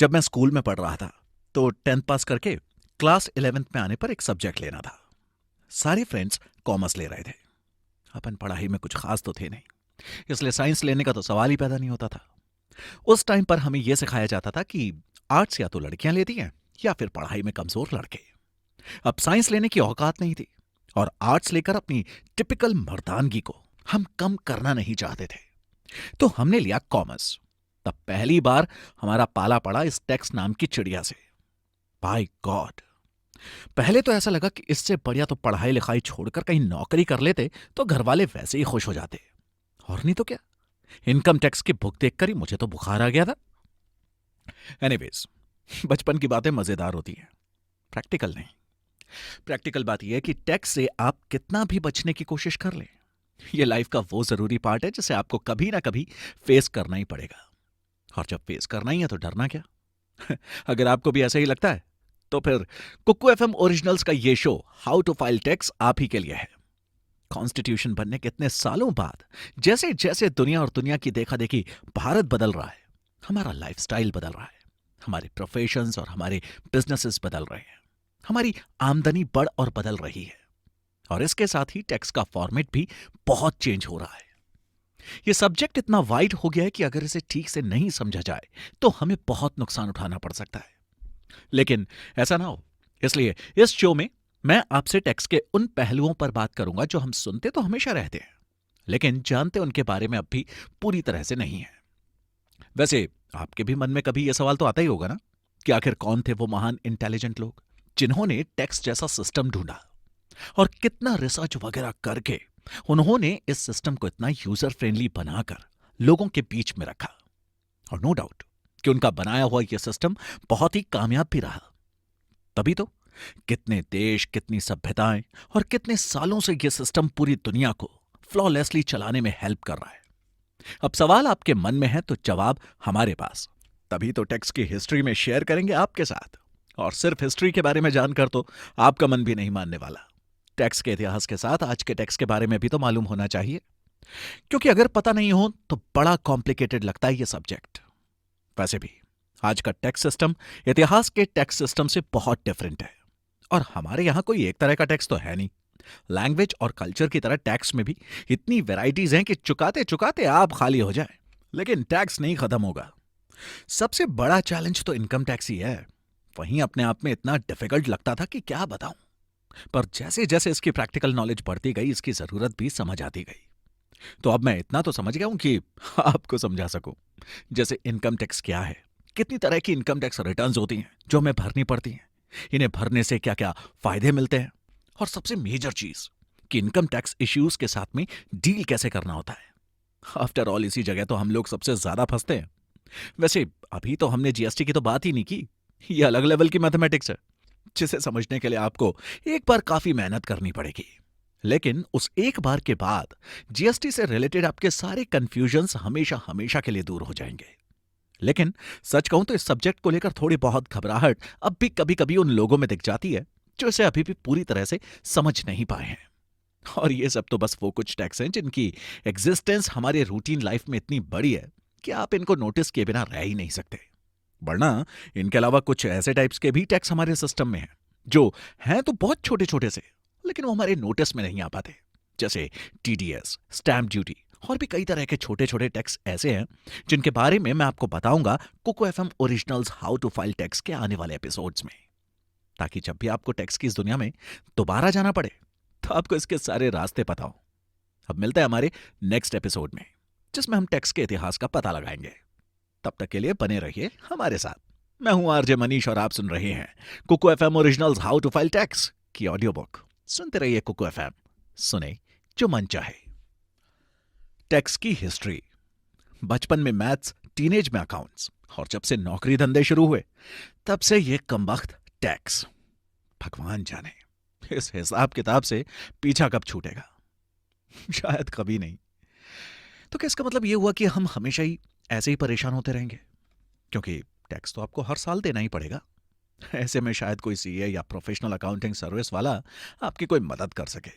जब मैं स्कूल में पढ़ रहा था तो 10th पास करके क्लास 11th में आने पर एक सब्जेक्ट लेना था। सारे फ्रेंड्स कॉमर्स ले रहे थे। अपन पढ़ाई में कुछ खास तो थे नहीं, इसलिए साइंस लेने का तो सवाल ही पैदा नहीं होता था। उस टाइम पर हमें यह सिखाया जाता था कि आर्ट्स या तो लड़कियां लेती हैं या फिर पढ़ाई में कमजोर लड़के। अब साइंस लेने की औकात नहीं थी और आर्ट्स लेकर अपनी टिपिकल मर्दानगी को हम कम करना नहीं चाहते थे, तो हमने लिया कॉमर्स। तब पहली बार हमारा पाला पड़ा इस टैक्स नाम की चिड़िया से। बाय गॉड, पहले तो ऐसा लगा कि इससे बढ़िया तो पढ़ाई लिखाई छोड़कर कहीं नौकरी कर लेते तो घर वाले वैसे ही खुश हो जाते। और नहीं तो क्या, इनकम टैक्स की बुक देखकर ही मुझे तो बुखार आ गया था। एनीवेज, बचपन की बातें मजेदार होती हैं, प्रैक्टिकल नहीं। प्रैक्टिकल बात यह है कि टैक्स से आप कितना भी बचने की कोशिश कर लें, यह लाइफ का वो जरूरी पार्ट है जिसे आपको कभी ना कभी फेस करना ही पड़ेगा। और जब फेस करना ही है तो डरना क्या। अगर आपको भी ऐसा ही लगता है तो फिर कुक्कू एफएम ओरिजिनल्स का ये show how to file tax आप ही के लिए है। कॉन्स्टिट्यूशन बनने के इतने सालों बाद जैसे जैसे दुनिया और दुनिया की देखा देखी भारत बदल रहा है, हमारा लाइफस्टाइल बदल रहा है, हमारे प्रोफेशंस और हमारे बिजनेसेस बदल रहे हैं, हमारी आमदनी बढ़ और बदल रही है, और इसके साथ ही टैक्स का फॉर्मेट भी बहुत चेंज हो रहा है। यह सब्जेक्ट इतना वाइड हो गया है कि अगर इसे ठीक से नहीं समझा जाए तो हमें बहुत नुकसान उठाना पड़ सकता है। लेकिन ऐसा ना हो, इसलिए इस शो में मैं आपसे टैक्स के उन पहलुओं पर बात करूंगा जो हम सुनते तो हमेशा रहते हैं, लेकिन जानते उनके बारे में अब भी पूरी तरह से नहीं है। वैसे आपके भी मन में कभी यह सवाल तो आता ही होगा ना कि आखिर कौन थे वो महान इंटेलिजेंट लोग जिन्होंने टैक्स जैसा सिस्टम ढूंढा, और कितना रिसर्च वगैरह करके उन्होंने इस सिस्टम को इतना यूजर फ्रेंडली बनाकर लोगों के बीच में रखा। और नो डाउट कि उनका बनाया हुआ यह सिस्टम बहुत ही कामयाब भी रहा। तभी तो कितने देश, कितनी सभ्यताएं और कितने सालों से यह सिस्टम पूरी दुनिया को फ्लॉलेसली चलाने में हेल्प कर रहा है। अब सवाल आपके मन में है तो जवाब हमारे पास। तभी तो टैक्स की हिस्ट्री में शेयर करेंगे आपके साथ। और सिर्फ हिस्ट्री के बारे में जानकर तो आपका मन भी नहीं मानने वाला। टैक्स के इतिहास के साथ आज के टैक्स के बारे में भी तो मालूम होना चाहिए, क्योंकि अगर पता नहीं हो तो बड़ा कॉम्प्लिकेटेड लगता है यह सब्जेक्ट। वैसे भी आज का टैक्स सिस्टम इतिहास के टैक्स सिस्टम से बहुत डिफरेंट है, और हमारे यहां कोई एक तरह का टैक्स तो है नहीं। लैंग्वेज और कल्चर की तरह टैक्स में भी इतनी वैरायटीज हैं कि चुकाते चुकाते आप खाली हो जाए, लेकिन टैक्स नहीं खत्म होगा। सबसे बड़ा चैलेंज तो इनकम टैक्स ही है। वहीं अपने आप में इतना डिफिकल्ट लगता था कि क्या बताऊं, पर जैसे जैसे इसकी प्रैक्टिकल नॉलेज बढ़ती गई इसकी जरूरत भी समझ आती गई। तो अब मैं इतना तो समझ गया हूं कि आपको समझा सकूं। जैसे इनकम टैक्स क्या है, कितनी तरह की इनकम टैक्स रिटर्न्स होती हैं जो हमें भरनी पड़ती हैं, इन्हें भरने से क्या क्या फायदे मिलते हैं, और सबसे मेजर चीज कि इनकम टैक्स इश्यूज के साथ में डील कैसे करना होता है। आफ्टर ऑल इसी जगह तो हम लोग सबसे ज्यादा फंसते हैं। वैसे अभी तो हमने जीएसटी की तो बात ही नहीं की। ये अलग लेवल की मैथमेटिक्स है जिसे समझने के लिए आपको एक बार काफी मेहनत करनी पड़ेगी। लेकिन उस एक बार के बाद जीएसटी से रिलेटेड आपके सारे कंफ्यूजन्स हमेशा हमेशा के लिए दूर हो जाएंगे। लेकिन सच कहूं तो इस सब्जेक्ट को लेकर थोड़ी बहुत घबराहट अब भी कभी कभी उन लोगों में दिख जाती है जो इसे अभी भी पूरी तरह से समझ नहीं पाए हैं। और ये सब तो बस वो कुछ टैक्स हैं जिनकी एग्जिस्टेंस हमारे रूटीन लाइफ में इतनी बड़ी है कि आप इनको नोटिस किए बिना रह ही नहीं सकते। वरना इनके अलावा कुछ ऐसे टाइप्स के भी टैक्स हमारे सिस्टम में हैं जो हैं तो बहुत छोटे छोटे से, लेकिन वो हमारे नोटिस में नहीं आ पाते। जैसे टीडीएस, स्टैंप ड्यूटी, और भी कई तरह के छोटे छोटे टैक्स ऐसे हैं जिनके बारे में मैं आपको बताऊंगा Kuku FM originals how to file tax के आने वाले एपिसोड्स में, ताकि जब भी आपको टैक्स की इस दुनिया में दोबारा जाना पड़े तो आपको इसके सारे रास्ते पता हो। अब मिलते हैं हमारे नेक्स्ट एपिसोड में, जिसमें हम टैक्स के इतिहास का पता लगाएंगे। तब तक के लिए बने रहिए हमारे साथ। मैं हूं आरजे मनीष और आप सुन रहे हैं Kuku FM originals how to file tax की ऑडियो बुक। सुनते रहिए कुको एफएम, सुने जो मन चाहे। टैक्स की हिस्ट्री। बचपन में मैथ्स, टीनेज में अकाउंट्स, और जब से नौकरी धंधे शुरू हुए तब से ये कमबख्त टैक्स। भगवान जाने इस हिसाब किताब से पीछा कब छूटेगा। शायद कभी नहीं। तो क्या इसका मतलब ये हुआ कि हम हमेशा ही ऐसे ही परेशान होते रहेंगे, क्योंकि टैक्स तो आपको हर साल देना ही पड़ेगा। ऐसे में शायद कोई सीए या प्रोफेशनल अकाउंटिंग सर्विस वाला आपकी कोई मदद कर सके।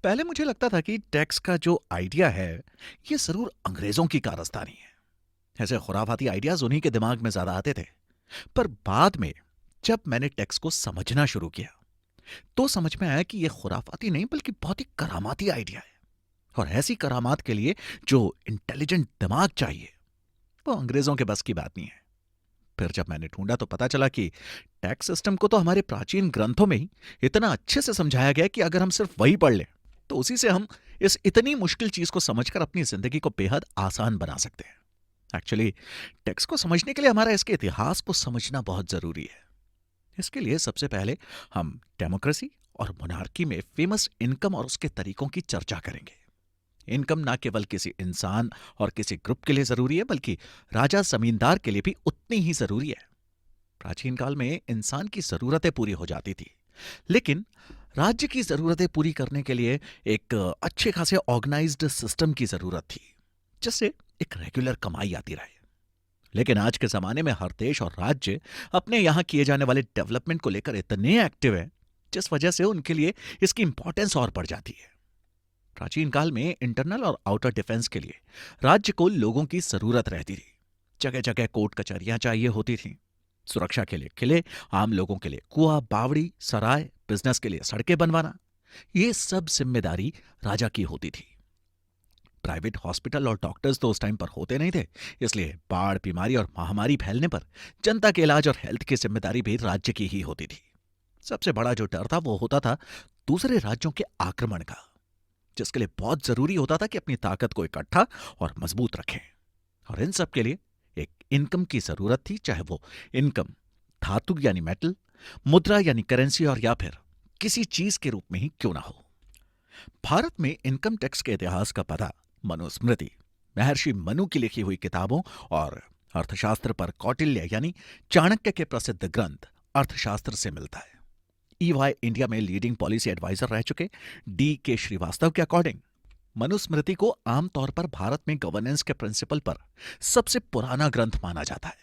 पहले मुझे लगता था कि टैक्स का जो आइडिया है ये जरूर अंग्रेजों की कारस्तानी है, ऐसे खुराफाती आइडियाज उन्हीं के दिमाग में ज्यादा आते थे। पर बाद में जब मैंने टैक्स को समझना शुरू किया तो समझ में आया कि यह खुराफाती नहीं बल्कि बहुत ही करामाती आइडिया है। और ऐसी करामात के लिए जो इंटेलिजेंट दिमाग चाहिए वो अंग्रेजों के बस की बात नहीं है। फिर जब मैंने ढूंढा तो पता चला कि टैक्स सिस्टम को तो हमारे प्राचीन ग्रंथों में ही इतना अच्छे से समझाया गया कि अगर हम सिर्फ वही पढ़ लें तो उसी से हम इस इतनी मुश्किल चीज को समझकर अपनी जिंदगी को बेहद आसान बना सकते हैं। एक्चुअली टैक्स को समझने के लिए हमारा इसके इतिहास को समझना बहुत जरूरी है। इसके लिए सबसे पहले हम डेमोक्रेसी और मोनार्की में फेमस इनकम और उसके तरीकों की चर्चा करेंगे। इनकम ना केवल किसी इंसान और किसी ग्रुप के लिए जरूरी है बल्कि राजा जमींदार के लिए भी उतनी ही जरूरी है। प्राचीन काल में इंसान की जरूरतें पूरी हो जाती थी, लेकिन राज्य की जरूरतें पूरी करने के लिए एक अच्छे खासे ऑर्गेनाइज्ड सिस्टम की जरूरत थी जिससे एक रेगुलर कमाई आती रहे। लेकिन आज के जमाने में हर देश और राज्य अपने यहां किए जाने वाले डेवलपमेंट को लेकर इतने एक्टिव है जिस वजह से उनके लिए इसकी इंपॉर्टेंस और बढ़ जाती है। प्राचीन काल में इंटरनल और आउटर डिफेंस के लिए राज्य को लोगों की जरूरत रहती थी। जगह जगह कोर्ट कचहरियां चाहिए होती थीं। सुरक्षा के लिए किले, आम लोगों के लिए कुआं, बावड़ी, सराय, बिजनेस के लिए सड़कें बनवाना, ये सब जिम्मेदारी राजा की होती थी। प्राइवेट हॉस्पिटल और डॉक्टर्स तो उस टाइम पर होते नहीं थे, इसलिए बाढ़, बीमारी और महामारी फैलने पर जनता के इलाज और हेल्थ की जिम्मेदारी भी राज्य की ही होती थी। सबसे बड़ा जो डर था वो होता था दूसरे राज्यों के आक्रमण का, जिसके लिए बहुत जरूरी होता था कि अपनी ताकत को इकट्ठा और मजबूत रखें। और इन सब के लिए एक इनकम की जरूरत थी, चाहे वो इनकम धातु यानी मेटल, मुद्रा यानी करेंसी और या फिर किसी चीज के रूप में ही क्यों ना हो। भारत में इनकम टैक्स के इतिहास का पता मनुस्मृति, महर्षि मनु की लिखी हुई किताबों और अर्थशास्त्र पर कौटिल्य यानी चाणक्य के प्रसिद्ध ग्रंथ अर्थशास्त्र से मिलता है। ईवाई इंडिया में लीडिंग पॉलिसी एडवाइजर रह चुके D.K. श्रीवास्तव के अकॉर्डिंग मनुस्मृति को आमतौर पर भारत में गवर्नेंस के प्रिंसिपल पर सबसे पुराना ग्रंथ माना जाता है।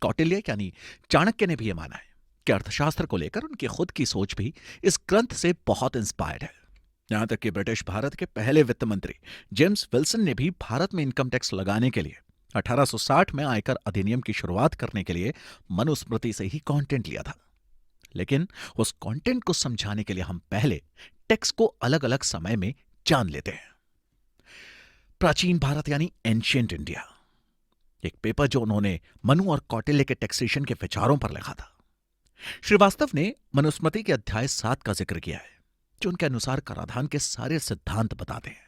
कौटिल्य यानी चाणक्य ने भी यह माना है कि अर्थशास्त्र को लेकर उनकी खुद की सोच भी इस ग्रंथ से बहुत इंस्पायर्ड है। यहां तक कि ब्रिटिश भारत के पहले वित्त मंत्री जेम्स विल्सन ने भी भारत में इनकम टैक्स लगाने के लिए 1860 में आयकर अधिनियम की शुरुआत करने के लिए मनुस्मृति से ही कंटेंट लिया था। लेकिन उस कंटेंट को समझाने के लिए हम पहले टैक्स को अलग अलग समय में जान लेते हैं। प्राचीन भारत यानी एंशिएंट इंडिया, एक पेपर जो उन्होंने मनु और कौटिल्य के टैक्सेशन के विचारों पर लिखा था। श्रीवास्तव ने मनुस्मृति के अध्याय 7 का जिक्र किया है, जो उनके अनुसार कराधान के सारे सिद्धांत बताते हैं।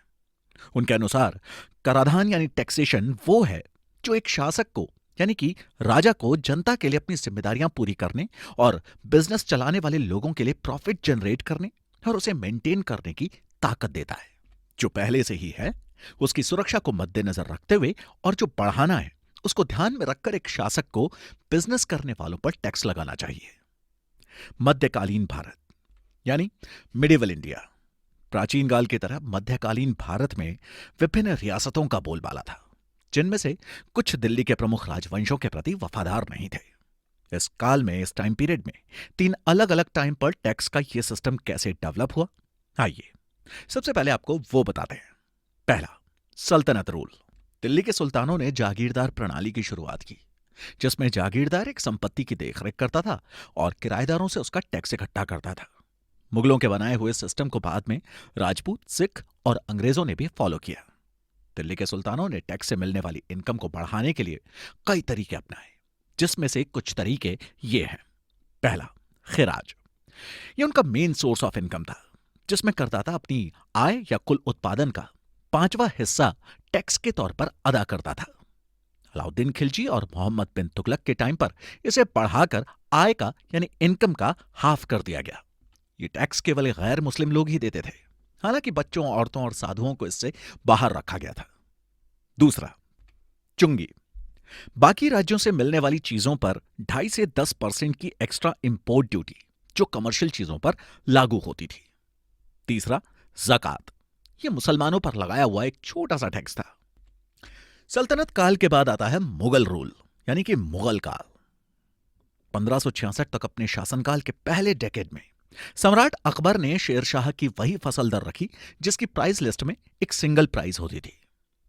उनके अनुसार कराधान यानी टैक्सेशन वो है जो एक शासक को यानी कि राजा को जनता के लिए अपनी जिम्मेदारियां पूरी करने और बिजनेस चलाने वाले लोगों के लिए प्रॉफिट जनरेट करने और उसे मेंटेन करने की ताकत देता है। जो पहले से ही है उसकी सुरक्षा को मद्देनजर रखते हुए और जो बढ़ाना है उसको ध्यान में रखकर एक शासक को बिजनेस करने वालों पर टैक्स लगाना चाहिए। मध्यकालीन भारत यानी मिडिवल इंडिया, प्राचीन काल की तरह मध्यकालीन भारत में विभिन्न रियासतों का बोलबाला था, जिनमें से कुछ दिल्ली के प्रमुख राजवंशों के प्रति वफादार नहीं थे। इस काल में, इस टाइम पीरियड में 3 अलग अलग टाइम पर टैक्स का यह सिस्टम कैसे डेवलप हुआ, आइए सबसे पहले आपको वो बताते हैं। पहला, सल्तनत रूल। दिल्ली के सुल्तानों ने जागीरदार प्रणाली की शुरुआत की, जिसमें जागीरदार एक संपत्ति की देखरेख करता था और किराएदारों से उसका टैक्स इकट्ठा करता था। मुगलों के बनाए हुए सिस्टम को बाद में राजपूत, सिख और अंग्रेजों ने भी फॉलो किया। दिल्ली के सुल्तानों ने टैक्स से मिलने वाली इनकम को बढ़ाने के लिए कई तरीके अपनाए, जिसमें से कुछ तरीके ये हैं। पहला, खिराज। ये उनका मेन सोर्स ऑफ इनकम था, जिसमें करदाता अपनी आय या कुल उत्पादन का 5वां हिस्सा टैक्स के तौर पर अदा करता था। अलाउद्दीन खिलजी और मोहम्मद बिन तुगलक के टाइम पर इसे बढ़ाकर आय का यानी इनकम का हाफ कर दिया गया। ये टैक्स केवल गैर मुस्लिम लोग ही देते थे, हालांकि बच्चों, औरतों और साधुओं को इससे बाहर रखा गया था। दूसरा, चुंगी। बाकी राज्यों से मिलने वाली चीजों पर 2.5 से 10% की एक्स्ट्रा इंपोर्ट ड्यूटी जो कमर्शियल चीजों पर लागू होती थी। तीसरा, ज़कात। यह मुसलमानों पर लगाया हुआ एक छोटा सा टैक्स था। सल्तनत काल के बाद आता है मुगल रूल यानी कि मुगल काल। 1566 तक अपने शासनकाल के पहले डेकेड में सम्राट अकबर ने शेरशाह की वही फसल दर रखी जिसकी प्राइस लिस्ट में एक सिंगल प्राइस होती थी।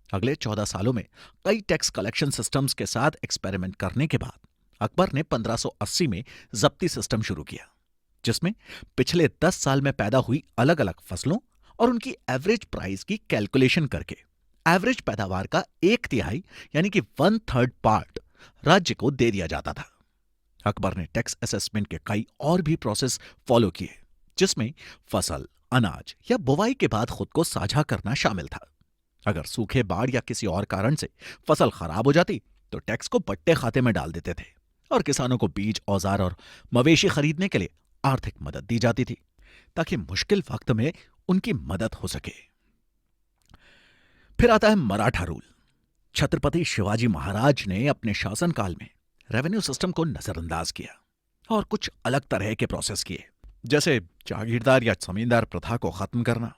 अगले 14 सालों में कई टैक्स कलेक्शन सिस्टम्स के साथ एक्सपेरिमेंट करने के बाद अकबर ने 1580 में जब्ती सिस्टम शुरू किया, जिसमें पिछले 10 साल में पैदा हुई अलग अलग फसलों और उनकी एवरेज प्राइस की कैलकुलेशन करके एवरेज पैदावार का 1/3 यानी कि 1/3 पार्ट राज्य को दे दिया जाता था। अकबर ने टैक्स असेसमेंट के कई और भी प्रोसेस फॉलो किए, जिसमें फसल, अनाज या बुवाई के बाद खुद को साझा करना शामिल था। अगर सूखे, बाढ़ या किसी और कारण से फसल खराब हो जाती तो टैक्स को बट्टे खाते में डाल देते थे और किसानों को बीज, औजार और मवेशी खरीदने के लिए आर्थिक मदद दी जाती थी ताकि मुश्किल वक्त में उनकी मदद हो सके। फिर आता है मराठा रूल। छत्रपति शिवाजी महाराज ने अपने शासनकाल में रेवेन्यू सिस्टम को नजरअंदाज किया और कुछ अलग तरह के प्रोसेस किए, जैसे जागीरदार या जमींदार प्रथा को खत्म करना।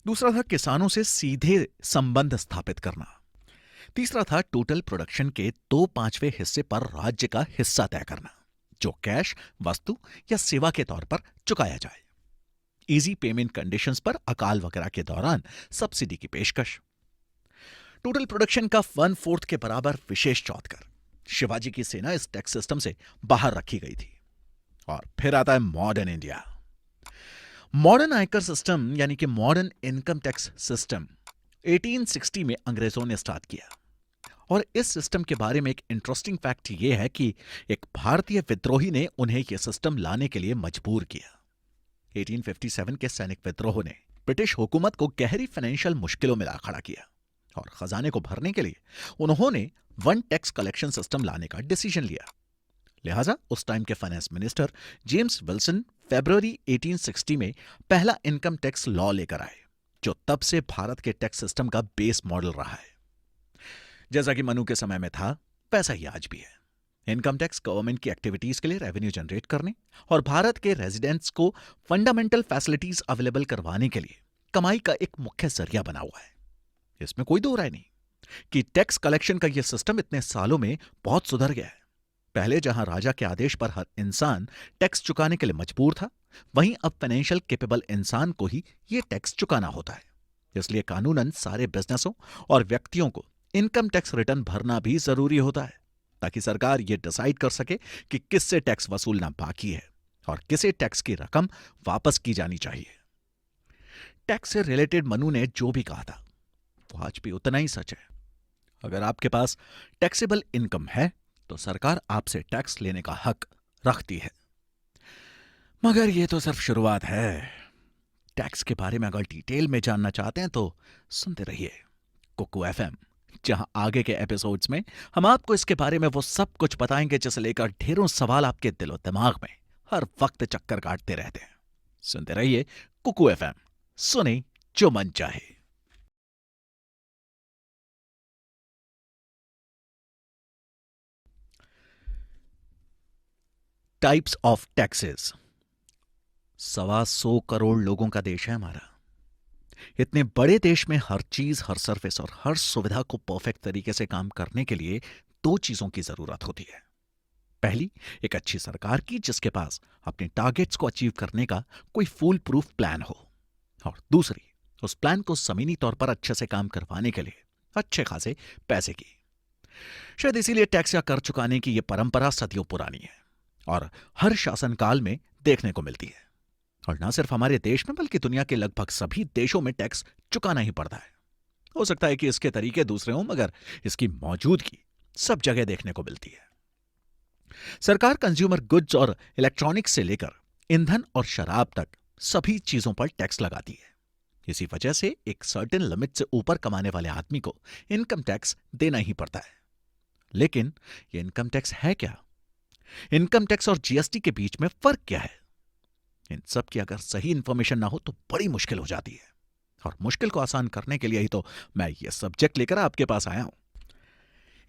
दूसरा था किसानों से सीधे संबंध स्थापित करना। तीसरा था टोटल प्रोडक्शन के 2/5 हिस्से पर राज्य का हिस्सा तय करना, जो कैश, वस्तु या सेवा के तौर पर चुकाया जाए। इजी पेमेंट कंडीशंस पर अकाल वगैरह के दौरान सब्सिडी की पेशकश। टोटल प्रोडक्शन का 1/4 के बराबर विशेष चौथ कर शिवाजी की सेना इस टैक्स सिस्टम से बाहर रखी गई थी। और फिर आता है मॉडर्न इंडिया। मॉडर्न आयकर सिस्टम यानी कि मॉडर्न इनकम टैक्स सिस्टम 1860 में अंग्रेजों ने स्टार्ट किया। और इस सिस्टम के बारे में एक इंटरेस्टिंग फैक्ट यह है कि एक भारतीय विद्रोही ने उन्हें यह सिस्टम लाने के लिए मजबूर किया। 1857 के सैनिक विद्रोह ने ब्रिटिश हुकूमत को गहरी फाइनेंशियल मुश्किलों में ला खड़ा किया और खजाने को भरने के लिए उन्होंने वन टैक्स कलेक्शन सिस्टम लाने का डिसीजन लिया। लिहाजा उस टाइम के फाइनेंस मिनिस्टर जेम्स विल्सन फरवरी 1860 में पहला इनकम टैक्स लॉ लेकर आए, जो तब से भारत के टैक्स सिस्टम का बेस मॉडल रहा है। जैसा कि मनु के समय में था, वैसा ही आज भी है। इनकम टैक्स गवर्नमेंट की एक्टिविटीज के लिए रेवेन्यू जनरेट करने और भारत के रेजिडेंट्स को फंडामेंटल फैसिलिटीज अवेलेबल करवाने के लिए कमाई का एक मुख्य जरिया बना हुआ है। इसमें कोई दो राय नहीं कि टैक्स कलेक्शन का यह सिस्टम इतने सालों में बहुत सुधर गया है। पहले जहां राजा के आदेश पर हर इंसान टैक्स चुकाने के लिए मजबूर था, वहीं अब फाइनेंशियल कैपेबल इंसान को ही यह टैक्स चुकाना होता है। इसलिए कानूनन सारे बिजनेसों और व्यक्तियों को इनकम टैक्स रिटर्न भरना भी जरूरी होता है, ताकि सरकार यह डिसाइड कर सके कि किससे टैक्स वसूलना बाकी है और किसे टैक्स की रकम वापस की जानी चाहिए। टैक्स से रिलेटेड मनु ने जो भी कहा था वो आज भी उतना ही सच है। अगर आपके पास टैक्सेबल इनकम है तो सरकार आपसे टैक्स लेने का हक रखती है। मगर यह तो सिर्फ शुरुआत है। टैक्स के बारे में अगर डिटेल में जानना चाहते हैं तो सुनते रहिए कुकू एफएम, जहां आगे के एपिसोड्स में हम आपको इसके बारे में वो सब कुछ बताएंगे जिसे लेकर ढेरों सवाल आपके दिलो दिमाग में हर वक्त चक्कर काटते रहते हैं। सुनते रहिए कुकू एफएम, सुने जो मन चाहे। Types of taxes. 125 करोड़ लोगों का देश है हमारा। इतने बड़े देश में हर चीज, हर सर्विस और हर सुविधा को परफेक्ट तरीके से काम करने के लिए 2 चीजों की जरूरत होती है। पहली, एक अच्छी सरकार की जिसके पास अपने टारगेट्स को अचीव करने का कोई फूल प्रूफ प्लान हो, और दूसरी, उस प्लान को जमीनी तौर पर अच्छे से काम करवाने के लिए अच्छे खासे पैसे की। शायद इसीलिए टैक्स या कर चुकाने की यह परंपरा सदियों पुरानी है और हर शासनकाल में देखने को मिलती है। और ना सिर्फ हमारे देश में बल्कि दुनिया के लगभग सभी देशों में टैक्स चुकाना ही पड़ता है। हो सकता है कि इसके तरीके दूसरे हों, मगर इसकी मौजूदगी सब जगह देखने को मिलती है। सरकार कंज्यूमर गुड्स और इलेक्ट्रॉनिक्स से लेकर ईंधन और शराब तक सभी चीजों पर टैक्स लगाती है। इसी वजह से एक सर्टेन लिमिट से ऊपर कमाने वाले आदमी को इनकम टैक्स देना ही पड़ता है। लेकिन यह इनकम टैक्स है क्या? इनकम टैक्स और जीएसटी के बीच में फर्क क्या है? इन सब की अगर सही इंफॉर्मेशन ना हो तो बड़ी मुश्किल हो जाती है, और मुश्किल को आसान करने के लिए ही तो मैं ये सब्जेक्ट लेकर आपके पास आया हूं।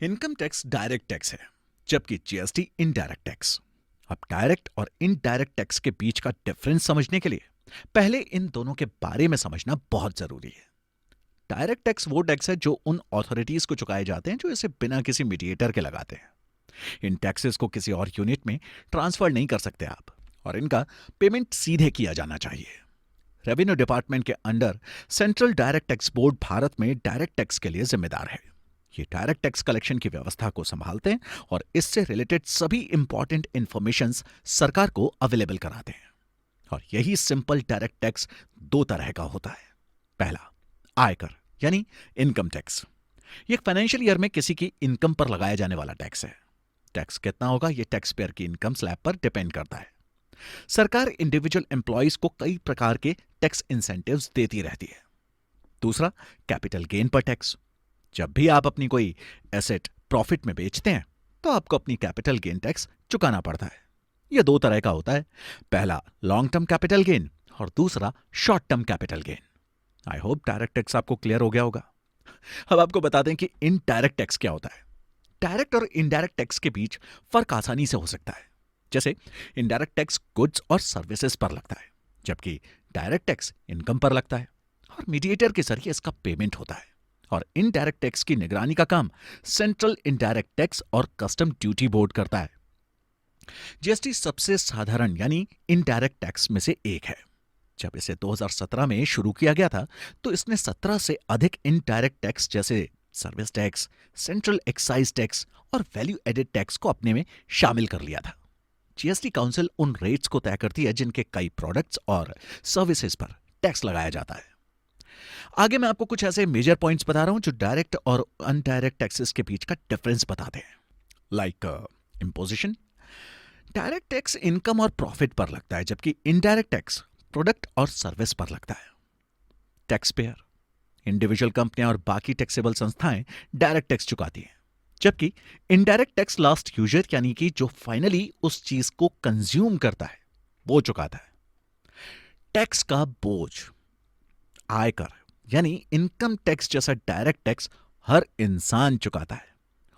इनकम टैक्स डायरेक्ट टैक्स है, जबकि जीएसटी इनडायरेक्ट टैक्स। अब डायरेक्ट और इनडायरेक्ट टैक्स के बीच का डिफरेंस समझने के लिए पहले इन दोनों के बारे में समझना बहुत जरूरी है। डायरेक्ट टैक्स वो टैक्स है जो उन अथॉरिटीज को चुकाए जाते हैं जो इसे बिना किसी मीडिएटर के लगाते हैं। इन टैक्सेस को किसी और यूनिट में ट्रांसफर नहीं कर सकते आप, और इनका पेमेंट सीधे किया जाना चाहिए। रेवेन्यू डिपार्टमेंट के under central direct tax board Bharat में डायरेक्ट टैक्स के लिए जिम्मेदार है। ये डायरेक्ट टैक्स कलेक्शन की व्यवस्था को संभालते हैं और इससे रिलेटेड सभी इंपॉर्टेंट इंफॉर्मेशन सरकार को अवेलेबल कराते हैं। और यही सिंपल डायरेक्ट टैक्स दो तरह का होता है। पहला, आयकर यानी इनकम टैक्स। ये फाइनेंशियल ईयर में किसी की इनकम पर लगाया जाने वाला टैक्स है। टैक्स कितना होगा ये टैक्स पेयर की इनकम स्लैब पर डिपेंड करता है। सरकार इंडिविजुअल एम्प्लॉयज को कई प्रकार के टैक्स इंसेंटिव्स देती रहती है। दूसरा, कैपिटल गेन पर टैक्स। जब भी आप अपनी कोई एसेट प्रॉफिट में बेचते हैं तो आपको अपनी कैपिटल गेन टैक्स चुकाना पड़ता है। यह दो तरह का होता है। पहला लॉन्ग टर्म कैपिटल गेन और दूसरा short term capital gain. I hope direct tax आपको क्लियर हो गया होगा। अब आपको बता दें कि इनडायरेक्ट टैक्स क्या होता है। डायरेक्ट और इनडायरेक्ट टैक्स के बीच फर्क आसानी से हो सकता है। जैसे इनडायरेक्ट टैक्स गुड्स और सर्विसेज पर लगता है, जबकि डायरेक्ट टैक्स इनकम पर लगता है और मीडिएटर के जरिए इसका पेमेंट होता है। और इनडायरेक्ट टैक्स की निगरानी का काम सेंट्रल इनडायरेक्ट टैक्स और कस्टम ड्यूटी बोर्ड करता है। जीएसटी सबसे साधारण यानी इनडायरेक्ट टैक्स में से एक है। जब इसे 2017 में शुरू किया गया था तो इसने 17 से अधिक इनडायरेक्ट टैक्स जैसे service tax, central excise tax और वैल्यू एडेड टैक्स को अपने में शामिल कर लिया था। जीएसटी काउंसिल उन रेट्स को तय करती है जिनके कई प्रोडक्ट्स और सर्विसेज पर टैक्स लगाया जाता है। आगे मैं आपको कुछ ऐसे मेजर पॉइंट्स बता रहा हूं जो डायरेक्ट और अनडायरेक्ट टैक्सेस के बीच का डिफरेंस बताते हैं। Like imposition. Direct tax income और प्रॉफिट पर लगता है, जबकि इनडायरेक्ट टैक्स प्रोडक्ट और सर्विस पर लगता है। Tax payer. इंडिविजुअल कंपनियां और बाकी टैक्सेबल संस्थाएं डायरेक्ट टैक्स चुकाती हैं, जबकि इनडायरेक्ट टैक्स लास्ट यूजर यानी कि जो फाइनली उस चीज को कंज्यूम करता है वो चुकाता है। टैक्स का बोझ। आयकर यानी इनकम टैक्स जैसा डायरेक्ट टैक्स हर इंसान चुकाता है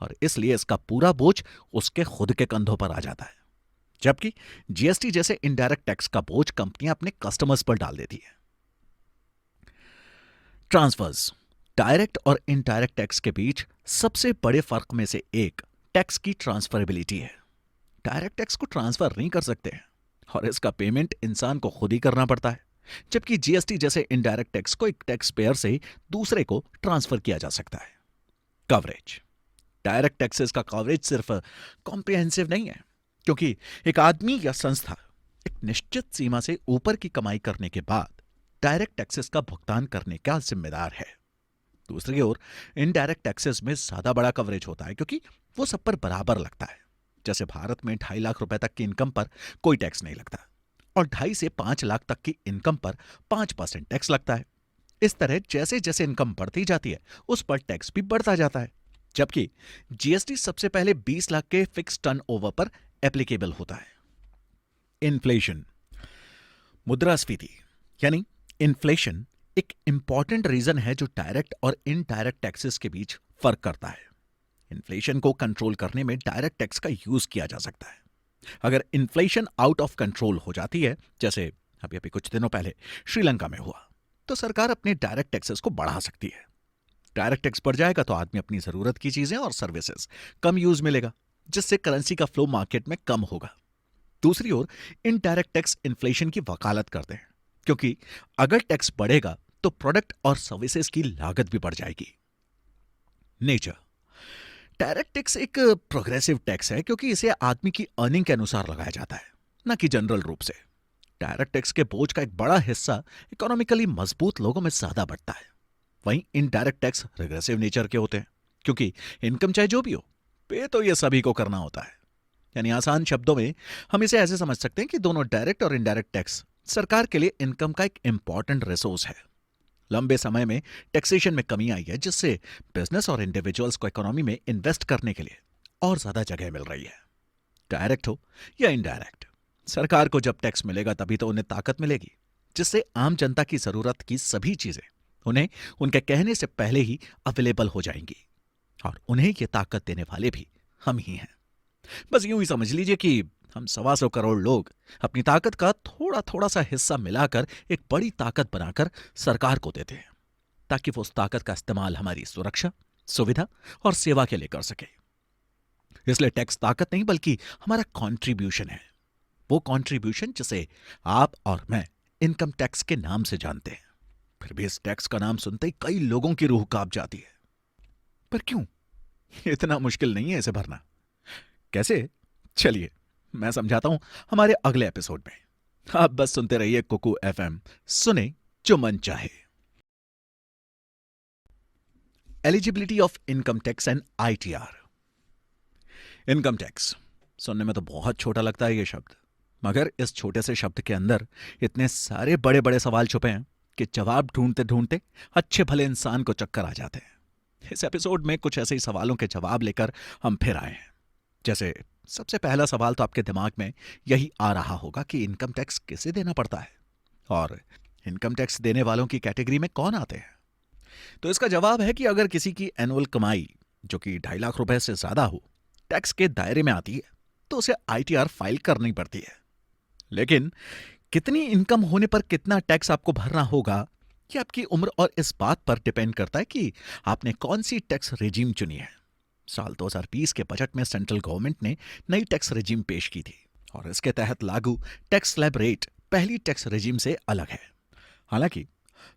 और इसलिए इसका पूरा बोझ उसके खुद के कंधों पर आ जाता है, जबकि जीएसटी जैसे इनडायरेक्ट टैक्स का बोझ कंपनियां अपने कस्टमर्स पर डाल देती है। ट्रांसफर्स। डायरेक्ट और इनडायरेक्ट टैक्स के बीच सबसे बड़े फर्क में से एक टैक्स की ट्रांसफरेबिलिटी है। डायरेक्ट टैक्स को ट्रांसफर नहीं कर सकते हैं और इसका पेमेंट इंसान को खुद ही करना पड़ता है, जबकि जीएसटी जैसे इनडायरेक्ट टैक्स को एक टैक्स पेयर से दूसरे को ट्रांसफर किया जा सकता है। कवरेज। डायरेक्ट टैक्सेस का कवरेज सिर्फ कॉम्प्रिहेंसिव नहीं है, क्योंकि एक आदमी या संस्था एक निश्चित सीमा से ऊपर की कमाई करने के बाद डायरेक्ट टैक्सेस का भुगतान करने का जिम्मेदार है। दूसरी ओर इनडायरेक्ट टैक्सेस में ज्यादा बड़ा कवरेज होता है, क्योंकि वो सब पर बराबर लगता है। जैसे भारत में 2.5 लाख रुपए तक की इनकम पर कोई टैक्स नहीं लगता और 2.5 से 5 लाख तक की इनकम पर 5% टैक्स लगता है। इस तरह जैसे जैसे इनकम बढ़ती जाती है उस पर टैक्स भी बढ़ता जाता है, जबकि जीएसटी सबसे पहले 20 लाख के फिक्स टर्नओवर पर एप्लीकेबल होता है। इन्फ्लेशन। मुद्रास्फीति यानी इन्फ्लेशन एक इंपॉर्टेंट रीजन है जो डायरेक्ट और इनडायरेक्ट टैक्सेस के बीच फर्क करता है। इन्फ्लेशन को कंट्रोल करने में डायरेक्ट टैक्स का यूज किया जा सकता है। अगर इन्फ्लेशन आउट ऑफ कंट्रोल हो जाती है, जैसे अभी कुछ दिनों पहले श्रीलंका में हुआ, तो सरकार अपने डायरेक्ट टैक्सेस को बढ़ा सकती है। डायरेक्ट टैक्स बढ़ जाएगा तो आदमी अपनी जरूरत की चीजें और सर्विसेज कम यूज मिलेगा, जिससे करेंसी का फ्लो मार्केट में कम होगा। दूसरी ओर इनडायरेक्ट टैक्स इन्फ्लेशन की वकालत करते हैं, क्योंकि अगर टैक्स बढ़ेगा तो प्रोडक्ट और सर्विसेज की लागत भी बढ़ जाएगी। नेचर। डायरेक्ट टैक्स एक प्रोग्रेसिव टैक्स है, क्योंकि इसे आदमी की अर्निंग के अनुसार लगाया जाता है, न कि जनरल रूप से। डायरेक्ट टैक्स के बोझ का एक बड़ा हिस्सा इकोनॉमिकली मजबूत लोगों में ज्यादा बढ़ता है। वहीं इनडायरेक्ट टैक्स रिग्रेसिव नेचर के होते हैं, क्योंकि इनकम चाहे जो भी हो, पे तो ये सभी को करना होता है। यानी आसान शब्दों में हम इसे ऐसे समझ सकते हैं कि दोनों डायरेक्ट और इनडायरेक्ट टैक्स सरकार के लिए इनकम का एक इंपॉर्टेंट रिसोर्स है। लंबे समय में टैक्सेशन में कमी आई है, जिससे बिजनेस और इंडिविजुअल्स को इकोनॉमी में इन्वेस्ट करने के लिए और ज्यादा जगह मिल रही है। डायरेक्ट हो या इनडायरेक्ट, सरकार को जब टैक्स मिलेगा तभी तो उन्हें ताकत मिलेगी, जिससे आम जनता की जरूरत की सभी चीजें उन्हें उनके कहने से पहले ही अवेलेबल हो जाएंगी। और उन्हें यह ताकत देने वाले भी हम ही हैं। बस यूं ही समझ लीजिए कि हम 125 करोड़ लोग अपनी ताकत का थोड़ा थोड़ा सा हिस्सा मिलाकर एक बड़ी ताकत बनाकर सरकार को देते हैं, ताकि वो उस ताकत का इस्तेमाल हमारी सुरक्षा, सुविधा और सेवा के लिए कर सके। इसलिए टैक्स ताकत नहीं बल्कि हमारा कंट्रीब्यूशन है, वो कंट्रीब्यूशन जिसे आप और मैं इनकम टैक्स के नाम से जानते हैं, फिर भी इस टैक्स का नाम सुनते ही कई लोगों की रूह कांप जाती है। पर क्यों? इतना मुश्किल नहीं है इसे भरना। कैसे? चलिए मैं समझाता हूं हमारे अगले एपिसोड में। आप बस सुनते रहिए कुकू एफएम, सुने जो मन चाहे। Eligibility of income tax and ITR. Income tax सुनने में तो बहुत छोटा लगता है ये शब्द, मगर इस छोटे से शब्द के अंदर इतने सारे बड़े बड़े सवाल छुपे हैं कि जवाब ढूंढते ढूंढते अच्छे भले इंसान को चक्कर आ जाते हैं। इस एपिसोड में कुछ ऐसे ही सवालों के जवाब लेकर हम फिर आए हैं। जैसे सबसे पहला सवाल तो आपके दिमाग में यही आ रहा होगा कि इनकम टैक्स किसे देना पड़ता है और इनकम टैक्स देने वालों की कैटेगरी में कौन आते हैं। तो इसका जवाब है कि अगर किसी की एनुअल कमाई जो कि 2.5 लाख रुपए से ज्यादा हो टैक्स के दायरे में आती है तो उसे आईटीआर फाइल करनी पड़ती है। लेकिन कितनी इनकम होने पर कितना टैक्स आपको भरना होगा ये आपकी उम्र और इस बात पर डिपेंड करता है कि आपने कौन सी टैक्स रेजिम चुनी है। साल 2020 के बजट में सेंट्रल गवर्नमेंट ने नई टैक्स रेजिम पेश की थी और इसके तहत लागू टैक्स स्लैब रेट पहली टैक्स रेजिम से अलग है। हालांकि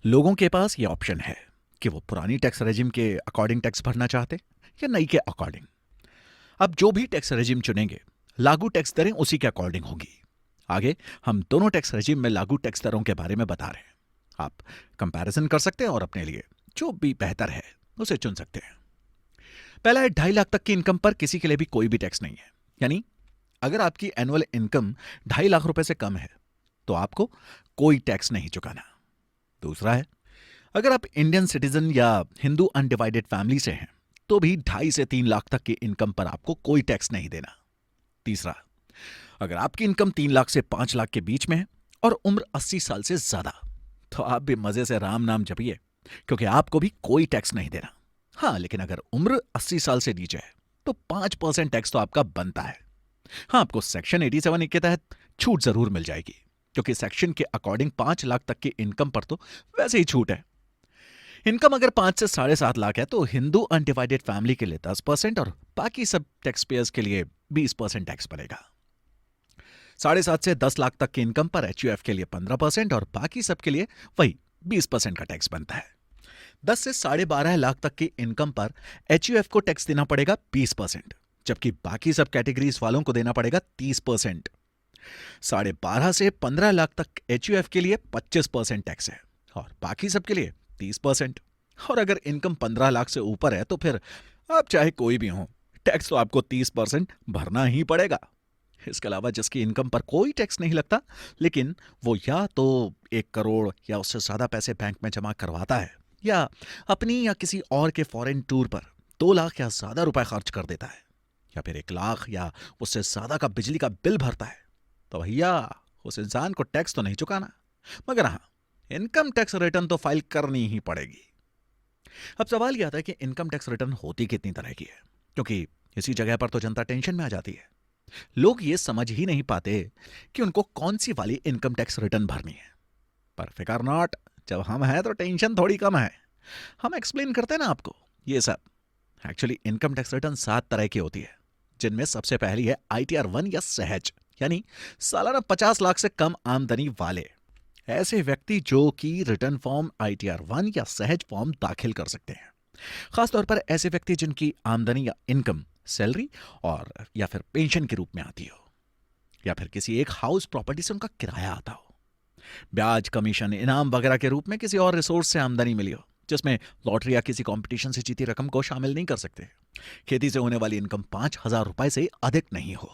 लोगों के पास यह ऑप्शन है कि वो पुरानी टैक्स रेजिम के अकॉर्डिंग टैक्स भरना चाहते या नई के अकॉर्डिंग। अब जो भी टैक्स रेजिम चुनेंगे लागू टैक्स दरें उसी के अकॉर्डिंग होगी। आगे हम दोनों टैक्स रेजिम में लागू टैक्स दरों के बारे में बता रहे हैं। आप कंपैरिजन कर सकते हैं और अपने लिए जो भी बेहतर है उसे चुन सकते हैं। पहला है 2.5 लाख तक की इनकम पर किसी के लिए भी कोई भी टैक्स नहीं है, यानी अगर आपकी एनुअल इनकम 2.5 लाख रुपए से कम है तो आपको कोई टैक्स नहीं चुकाना। दूसरा है अगर आप इंडियन सिटीजन या हिंदू अनडिवाइडेड फैमिली से हैं तो भी 2.5 से 3 लाख तक की इनकम पर आपको कोई टैक्स नहीं देना। तीसरा, अगर आपकी इनकम 3 लाख से 5 लाख के बीच में है और उम्र 80 साल से ज्यादा तो आप भी मजे से राम नाम जपिए क्योंकि आपको भी कोई टैक्स नहीं देना। हाँ, लेकिन अगर उम्र 80 साल से नीचे है तो 5% टैक्स तो आपका बनता है। हाँ, आपको सेक्शन 87 के तहत छूट जरूर मिल जाएगी क्योंकि सेक्शन के अकॉर्डिंग 5 लाख तक की इनकम पर तो वैसे ही छूट है। इनकम अगर 5 से 7.5 लाख है तो हिंदू अनडिवाइडेड फैमिली के लिए 10% और बाकी सब टैक्स पेयर्स के लिए 20% टैक्स पड़ेगा। 7.5 से 10 लाख तक की इनकम पर एचयूएफ के लिए 15% और बाकी सब के लिए वही 20% का टैक्स बनता है। 10 से 12.5 लाख तक की इनकम पर एचयूएफ को टैक्स देना पड़ेगा 20%, जबकि बाकी सब कैटेगरीज वालों को देना पड़ेगा 30%। 12.5 से 15 लाख तक एचयूएफ के लिए 25% टैक्स है और बाकी सब के लिए 30%। और अगर इनकम 15 लाख से ऊपर है तो फिर आप चाहे कोई भी हो टैक्स तो आपको 30% भरना ही पड़ेगा। इसके अलावा जिसकी इनकम पर कोई टैक्स नहीं लगता लेकिन वो या तो 1 करोड़ या उससे ज्यादा पैसे बैंक में जमा करवाता है या अपनी या किसी और के फॉरेन टूर पर 2 लाख या ज्यादा रुपए खर्च कर देता है या फिर 1 लाख या उससे ज्यादा का बिजली का बिल भरता है तो भैया उस इंसान को टैक्स तो नहीं चुकाना, मगर हाँ इनकम टैक्स रिटर्न तो फाइल करनी ही पड़ेगी। अब सवाल यह आता है कि इनकम टैक्स रिटर्न होती कितनी तरह की है, क्योंकि इसी जगह पर तो जनता टेंशन में आ जाती है। लोग ये समझ ही नहीं पाते कि उनको कौन सी वाली इनकम टैक्स रिटर्न भरनी है। पर फिकर नॉट, जब हम हैं तो टेंशन थोड़ी कम है। हम एक्सप्लेन करते हैं ना आपको ये सब। एक्चुअली इनकम टैक्स रिटर्न 7 तरह की होती है, जिनमें सबसे पहली है आईटीआर 1 या सहज, यानी सालाना 50 लाख से कम आमदनी वाले ऐसे व्यक्ति जो कि रिटर्न फॉर्म आईटीआर 1 या सहज फॉर्म दाखिल कर सकते हैं। खासतौर पर ऐसे व्यक्ति जिनकी आमदनी या इनकम सैलरी और या फिर पेंशन के रूप में आती हो या फिर किसी एक हाउस प्रॉपर्टी से उनका किराया आता हो, ब्याज कमीशन इनाम वगैरह के रूप में किसी और रिसोर्स से आमदनी मिली हो जिसमें लॉटरी या किसी कंपटीशन से जीती रकम को शामिल नहीं कर सकते, खेती से होने वाली इनकम 5,000 रुपए से अधिक नहीं हो,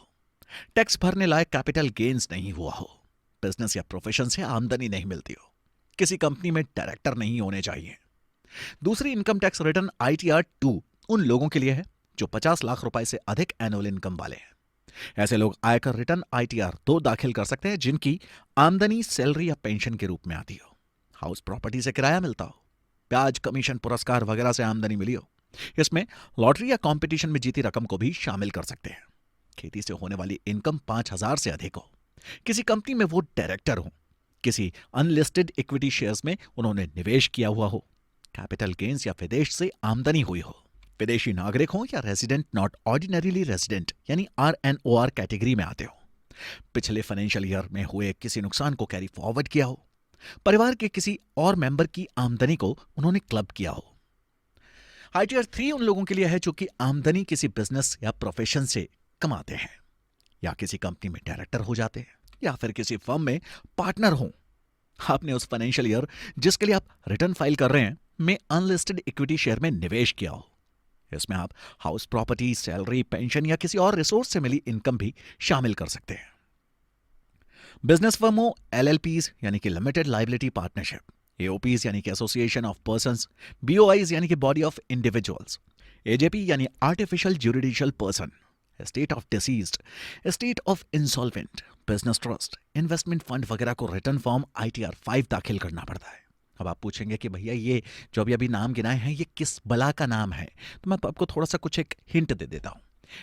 टैक्स भरने लायक कैपिटल गेन्स नहीं हुआ हो, बिजनेस या प्रोफेशन से आमदनी नहीं मिलती हो, किसी कंपनी में डायरेक्टर नहीं होने चाहिए। दूसरी इनकम टैक्स रिटर्न आईटीआर 2 उन लोगों के लिए है जो 50 लाख रुपए से अधिक एनुअल इनकम वाले हैं। ऐसे लोग आयकर रिटर्न आईटीआर 2 दाखिल कर सकते हैं जिनकी आमदनी सैलरी या पेंशन के रूप में आती हो, हाउस प्रॉपर्टी से किराया मिलता हो, ब्याज कमीशन पुरस्कार वगैरह से आमदनी मिली हो। इसमें लॉटरी या कंपटीशन में जीती रकम को भी शामिल कर सकते हैं। खेती से होने वाली इनकम 5,000 से अधिक हो, किसी कंपनी में वो डायरेक्टर हो, किसी अनलिस्टेड इक्विटी शेयर्स में उन्होंने निवेश किया हुआ हो, कैपिटल गेन्स या विदेश से आमदनी हुई हो, विदेशी नागरिक हो या रेजिडेंट नॉट ऑर्डिनरीली रेजिडेंट यानी RNOR कैटेगरी में आते हो, पिछले फाइनेंशियल ईयर में हुए किसी नुकसान को कैरी फॉरवर्ड किया हो, परिवार के किसी और मेंबर की आमदनी को उन्होंने क्लब किया हो। आईटीआर 3 उन लोगों के लिए है जो कि आमदनी किसी बिजनेस या प्रोफेशन से कमाते हैं, या किसी कंपनी में डायरेक्टर हो जाते हैं, या फिर किसी फर्म में पार्टनर हो। आपने उस फाइनेंशियल ईयर जिसके लिए आप रिटर्न फाइल कर रहे हैं में अनलिस्टेड इक्विटी शेयर में निवेश किया हो। इसमें आप हाउस प्रॉपर्टी, सैलरी, पेंशन या किसी और रिसोर्स से मिली इनकम भी शामिल कर सकते हैं। बिजनेस फर्म हो एलएलपीज यानी कि लिमिटेड लाइबिलिटी पार्टनरशिप, एओपीज यानी कि एसोसिएशन ऑफ पर्संस, बीओआईज यानी कि बॉडी ऑफ इंडिविजुअल्स, एजेपी यानी artificial juridical person, estate of deceased, estate of insolvent, business trust, investment fund वगैरह को रिटर्न फॉर्म आईटीआर 5 दाखिल करना पड़ता है। अब आप पूछेंगे कि भैया ये जो अभी नाम गिनाए हैं ये किस बला का नाम है, तो मैं आपको थोड़ा सा कुछ एक हिंट दे देता हूं।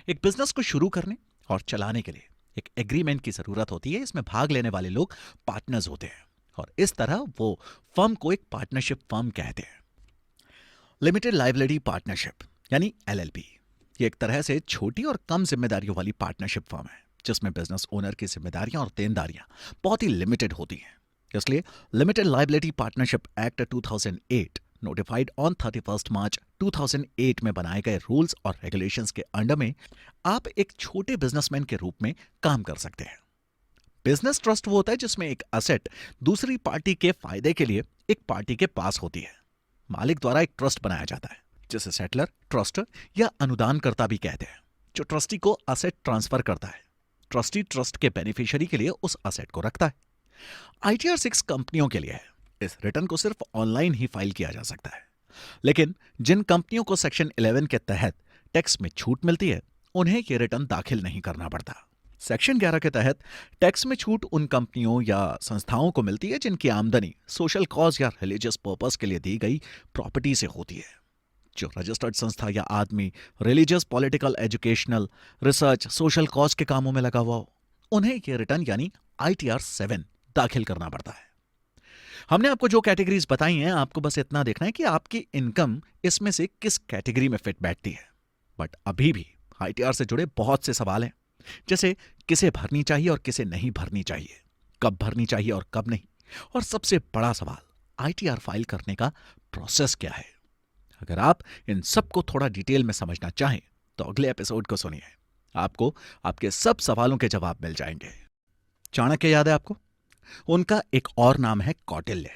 एक बिजनेस को शुरू करने और चलाने के लिए एक एग्रीमेंट की जरूरत होती है। इसमें भाग लेने वाले लोग पार्टनर्स होते हैं और इस तरह वो फर्म को एक पार्टनरशिप फर्म कहते हैं। लिमिटेड लाइबिलिटी पार्टनरशिप यानी एलएलपी ये एक तरह से छोटी और कम जिम्मेदारियों वाली पार्टनरशिप फर्म है जिसमें बिजनेस ओनर की जिम्मेदारियां और देनदारियां बहुत ही लिमिटेड होती हैं। इसलिए limited liability partnership act 2008 notified on 31 मार्च 2008 में बनाए गए रूल्स और रेगुलेशंस के अंडर में आप एक छोटे बिजनेसमैन के रूप में काम कर सकते हैं। बिजनेस ट्रस्ट वो होता है जिसमें एक असेट दूसरी पार्टी के फायदे के लिए एक पार्टी के पास होती है। मालिक द्वारा एक ट्रस्ट बनाया जाता है जिसे सेटलर, ट्रस्टर या अनुदानकर्ता भी कहते हैं, जो ट्रस्टी को असेट ट्रांसफर करता है। ट्रस्टी ट्रस्ट के बेनिफिशियरी के लिए उस असेट को रखता है। आईटीआर 6 कंपनियों के लिए है। इस रिटर्न को सिर्फ ऑनलाइन ही फाइल किया जा सकता है, लेकिन जिन कंपनियों को सेक्शन 11 के तहत टैक्स में छूट मिलती है उन्हें यह रिटर्न दाखिल नहीं करना पड़ता। सेक्शन 11 के तहत टैक्स में छूट उन कंपनियों या संस्थाओं को मिलती है जिनकी आमदनी सोशल कॉज या रिलीजियस पर्पस के लिए दी गई प्रॉपर्टी से होती है। जो रजिस्टर्ड संस्था या आदमी religious, political, educational, research, social cause के कामों में लगा हुआ हो उन्हें यह रिटर्न यानी आईटीआर 7 दाखिल करना पड़ता है। हमने आपको जो कैटेगरीज बताई हैं आपको बस इतना देखना है कि आपकी इनकम इसमें से किस कैटेगरी में फिट बैठती है। बट अभी भी आईटीआर से जुड़े बहुत से सवाल हैं, जैसे किसे भरनी चाहिए और किसे नहीं भरनी चाहिए, कब भरनी चाहिए और कब नहीं, और सबसे बड़ा सवाल आईटीआर फाइल करने का प्रोसेस क्या है। अगर आप इन सबको थोड़ा डिटेल में समझना चाहें तो अगले एपिसोड को सुनिए, आपको आपके सब सवालों के जवाब मिल जाएंगे। चाणक्य याद है आपको? उनका एक और नाम है कौटिल्य।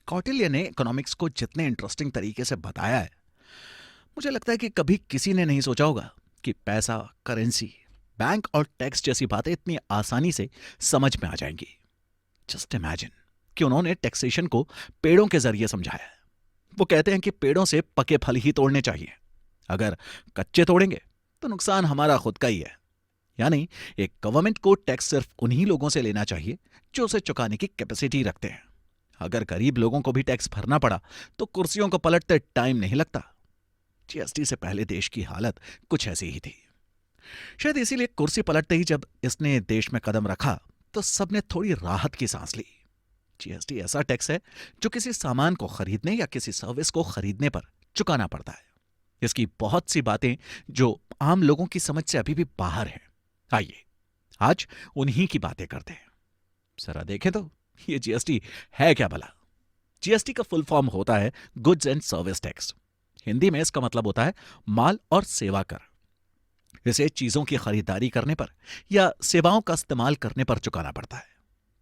कौटिल्य ने इकोनॉमिक्स को जितने इंटरेस्टिंग तरीके से बताया है, मुझे लगता है कि कभी किसी ने नहीं सोचा होगा कि पैसा, करेंसी, बैंक और टैक्स जैसी बातें इतनी आसानी से समझ में आ जाएंगी। जस्ट इमेजिन कि उन्होंने टैक्सेशन को पेड़ों के जरिए समझाया है। वो कहते हैं कि पेड़ों से पके फल ही तोड़ने चाहिए, अगर कच्चे तोड़ेंगे तो नुकसान हमारा खुद का ही है। यानी एक गवर्नमेंट को टैक्स सिर्फ उन्हीं लोगों से लेना चाहिए जो उसे चुकाने की कैपेसिटी रखते हैं। अगर गरीब लोगों को भी टैक्स भरना पड़ा तो कुर्सियों को पलटते टाइम नहीं लगता। जीएसटी से पहले देश की हालत कुछ ऐसी ही थी। शायद इसीलिए कुर्सी पलटते ही जब इसने देश में कदम रखा तो सबने थोड़ी राहत की सांस ली। जीएसटी ऐसा टैक्स है जो किसी सामान को खरीदने या किसी सर्विस को खरीदने पर चुकाना पड़ता है। इसकी बहुत सी बातें जो आम लोगों की समझ से अभी भी बाहर हैं। आइए आज उन्हीं की बातें करते हैं। जरा देखें तो ये जीएसटी है क्या भला। जीएसटी का फुल फॉर्म होता है goods and service tax. Hindi में इसका मतलब होता है माल और सेवा कर। इसे चीजों की खरीदारी करने पर या सेवाओं का इस्तेमाल करने पर चुकाना पड़ता है।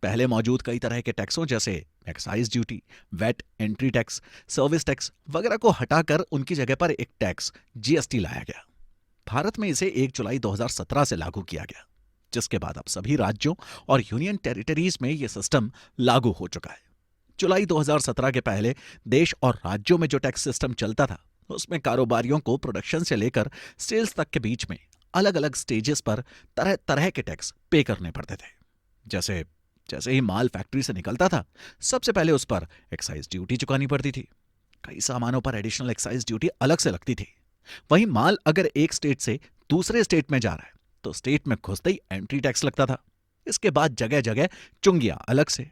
पहले मौजूद कई तरह के टैक्सों जैसे excise duty, VAT, entry tax, service tax वगैरह को हटाकर उनकी जगह पर एक टैक्स जीएसटी लाया गया। भारत में इसे 1 जुलाई 2017 से लागू किया गया, जिसके बाद अब सभी राज्यों और यूनियन टेरिटरीज में यह सिस्टम लागू हो चुका है। जुलाई 2017 के पहले देश और राज्यों में जो टैक्स सिस्टम चलता था उसमें कारोबारियों को प्रोडक्शन से लेकर सेल्स तक के बीच में अलग अलग स्टेजेस पर तरह तरह के टैक्स पे करने पड़ते थे। जैसे ही माल फैक्ट्री से निकलता था सबसे पहले उस पर एक्साइज ड्यूटी चुकानी पड़ती थी। कई सामानों पर एडिशनल एक्साइज ड्यूटी अलग से लगती थी। वहीं माल अगर एक स्टेट से दूसरे स्टेट में जा रहा है तो स्टेट में घुसते ही एंट्री टैक्स लगता था। इसके बाद जगह जगह चुंगियां अलग से।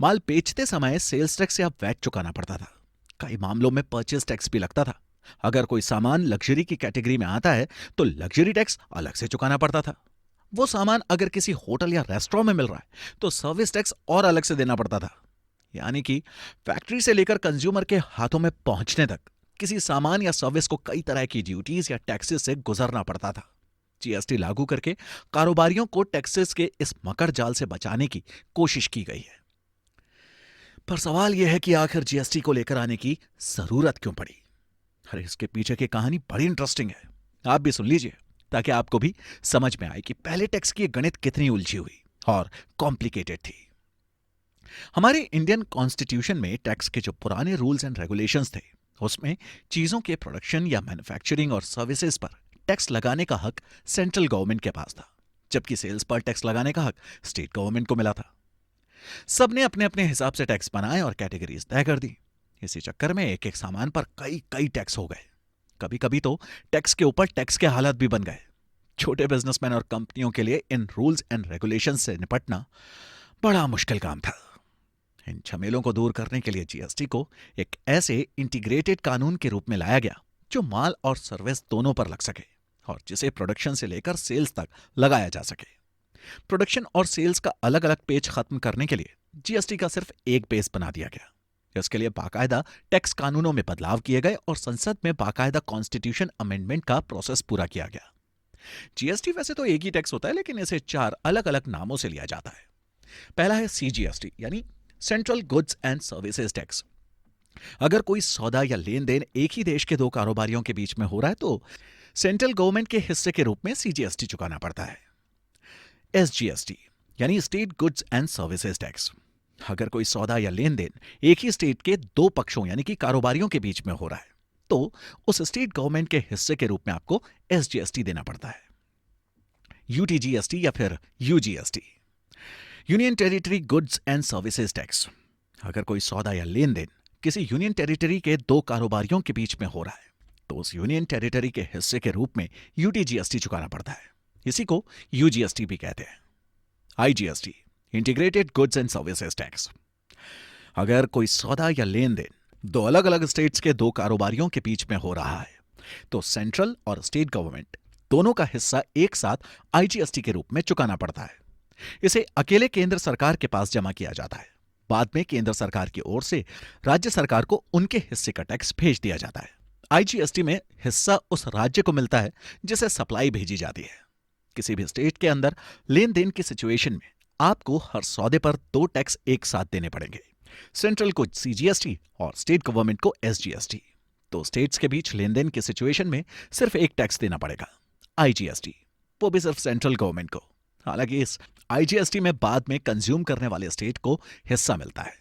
माल बेचते समय सेल्स टैक्स या वैट चुकाना पड़ता था। कई मामलों में परचेज टैक्स भी लगता था। अगर कोई सामान लग्जरी की कैटेगरी में आता है तो लग्जरी टैक्स अलग से चुकाना पड़ता था। वो सामान अगर किसी होटल या रेस्टोरेंट में मिल रहा है तो सर्विस टैक्स और अलग से देना पड़ता था। यानी कि फैक्ट्री से लेकर कंज्यूमर के हाथों में पहुंचने तक किसी सामान या सर्विस को कई तरह की ड्यूटीज या टैक्सेस से गुजरना पड़ता था। जीएसटी लागू करके कारोबारियों को टैक्सेस के इस मकर जाल से बचाने की कोशिश की गई है। पर सवाल यह है कि आखिर जीएसटी को लेकर आने की जरूरत क्यों पड़ी। अरे इसके पीछे की कहानी बड़ी इंटरेस्टिंग है, आप भी सुन लीजिए ताकि आपको भी समझ में आए कि पहले टैक्स की गणित कितनी उलझी हुई और कॉम्प्लिकेटेड थी। हमारे इंडियन कॉन्स्टिट्यूशन में टैक्स के जो पुराने रूल्स एंड रेगुलेशंस थे, उसमें चीजों के प्रोडक्शन या मैन्युफैक्चरिंग और सर्विसेज पर टैक्स लगाने का हक सेंट्रल गवर्नमेंट के पास था, जबकि सेल्स पर टैक्स लगाने का हक स्टेट गवर्नमेंट को मिला था। सबने अपने अपने हिसाब से टैक्स बनाए और कैटेगरीज तय कर दी। इसी चक्कर में एक एक सामान पर कई कई टैक्स हो गए। कभी कभी तो टैक्स के ऊपर टैक्स के हालात भी बन गए। छोटे बिजनेसमैन और कंपनियों के लिए इन रूल्स एंड रेगुलेशंस से निपटना बड़ा मुश्किल काम था। इन झमेलों को दूर करने के लिए जीएसटी को एक ऐसे इंटीग्रेटेड कानून के रूप में लाया गया जो माल और सर्विस दोनों पर लग सके और जिसे प्रोडक्शन से लेकर सेल्स तक लगाया जा सके। प्रोडक्शन और सेल्स का अलग अलग पेज खत्म करने के लिए जीएसटी का सिर्फ एक बेस बना दिया गया। इसके लिए बाकायदा टैक्स कानूनों में बदलाव किए गए और संसद में बाकायदा कॉन्स्टिट्यूशन अमेंडमेंट का प्रोसेस पूरा किया गया। जीएसटी वैसे तो एक ही टैक्स होता है, लेकिन इसे 4 अलग अलग नामों से लिया जाता है। पहला है सीजीएसटी यानी central goods and services tax. अगर कोई सौदा या लेन देन एक ही देश के 2 कारोबारियों के बीच में हो रहा है तो सेंट्रल गवर्नमेंट के हिस्से के रूप में सीजीएसटी चुकाना पड़ता है। एसजीएसटी यानी state goods and services tax. अगर कोई सौदा या लेन देन एक ही स्टेट के 2 पक्षों यानी कि कारोबारियों के बीच में हो रहा है तो उस स्टेट गवर्नमेंट के हिस्से के रूप में आपको एसजीएसटी देना पड़ता है। यूटीजीएसटी या फिर यूजीएसटी union territory goods and services tax. अगर कोई सौदा या लेन देन किसी यूनियन टेरिटरी के 2 कारोबारियों के बीच में हो रहा है तो उस यूनियन टेरिटरी के हिस्से के रूप में यूटीजीएसटी चुकाना पड़ता है। इसी को यूजीएसटी भी कहते हैं। IGST integrated goods and services tax. अगर कोई सौदा या लेन देन 2 अलग अलग स्टेट्स के 2 कारोबारियों के बीच में हो रहा है तो सेंट्रल और स्टेट गवर्नमेंट दोनों का हिस्सा एक साथ आईजीएसटी के रूप में चुकाना पड़ता है। इसे अकेले केंद्र सरकार के पास जमा किया जाता है। बाद में केंद्र सरकार की ओर से राज्य सरकार को उनके हिस्से का टैक्स भेज दिया जाता है। आईजीएसटी में हिस्सा उस राज्य को मिलता है जिसे सप्लाई भेजी जाती है। किसी भी स्टेट के अंदर लेन देन की सिचुएशन में आपको हर सौदे पर 2 टैक्स एक साथ देने पड़ेंगे, सेंट्रल को सीजीएसटी और स्टेट गवर्नमेंट को एसजीएसटी। तो स्टेट्स के बीच लेन देन की सिचुएशन में सिर्फ एक टैक्स देना पड़ेगा, आईजीएसटी, वो भी सिर्फ सेंट्रल गवर्नमेंट को। हालांकि इस आईजीएसटी में बाद में कंज्यूम करने वाले स्टेट को हिस्सा मिलता है।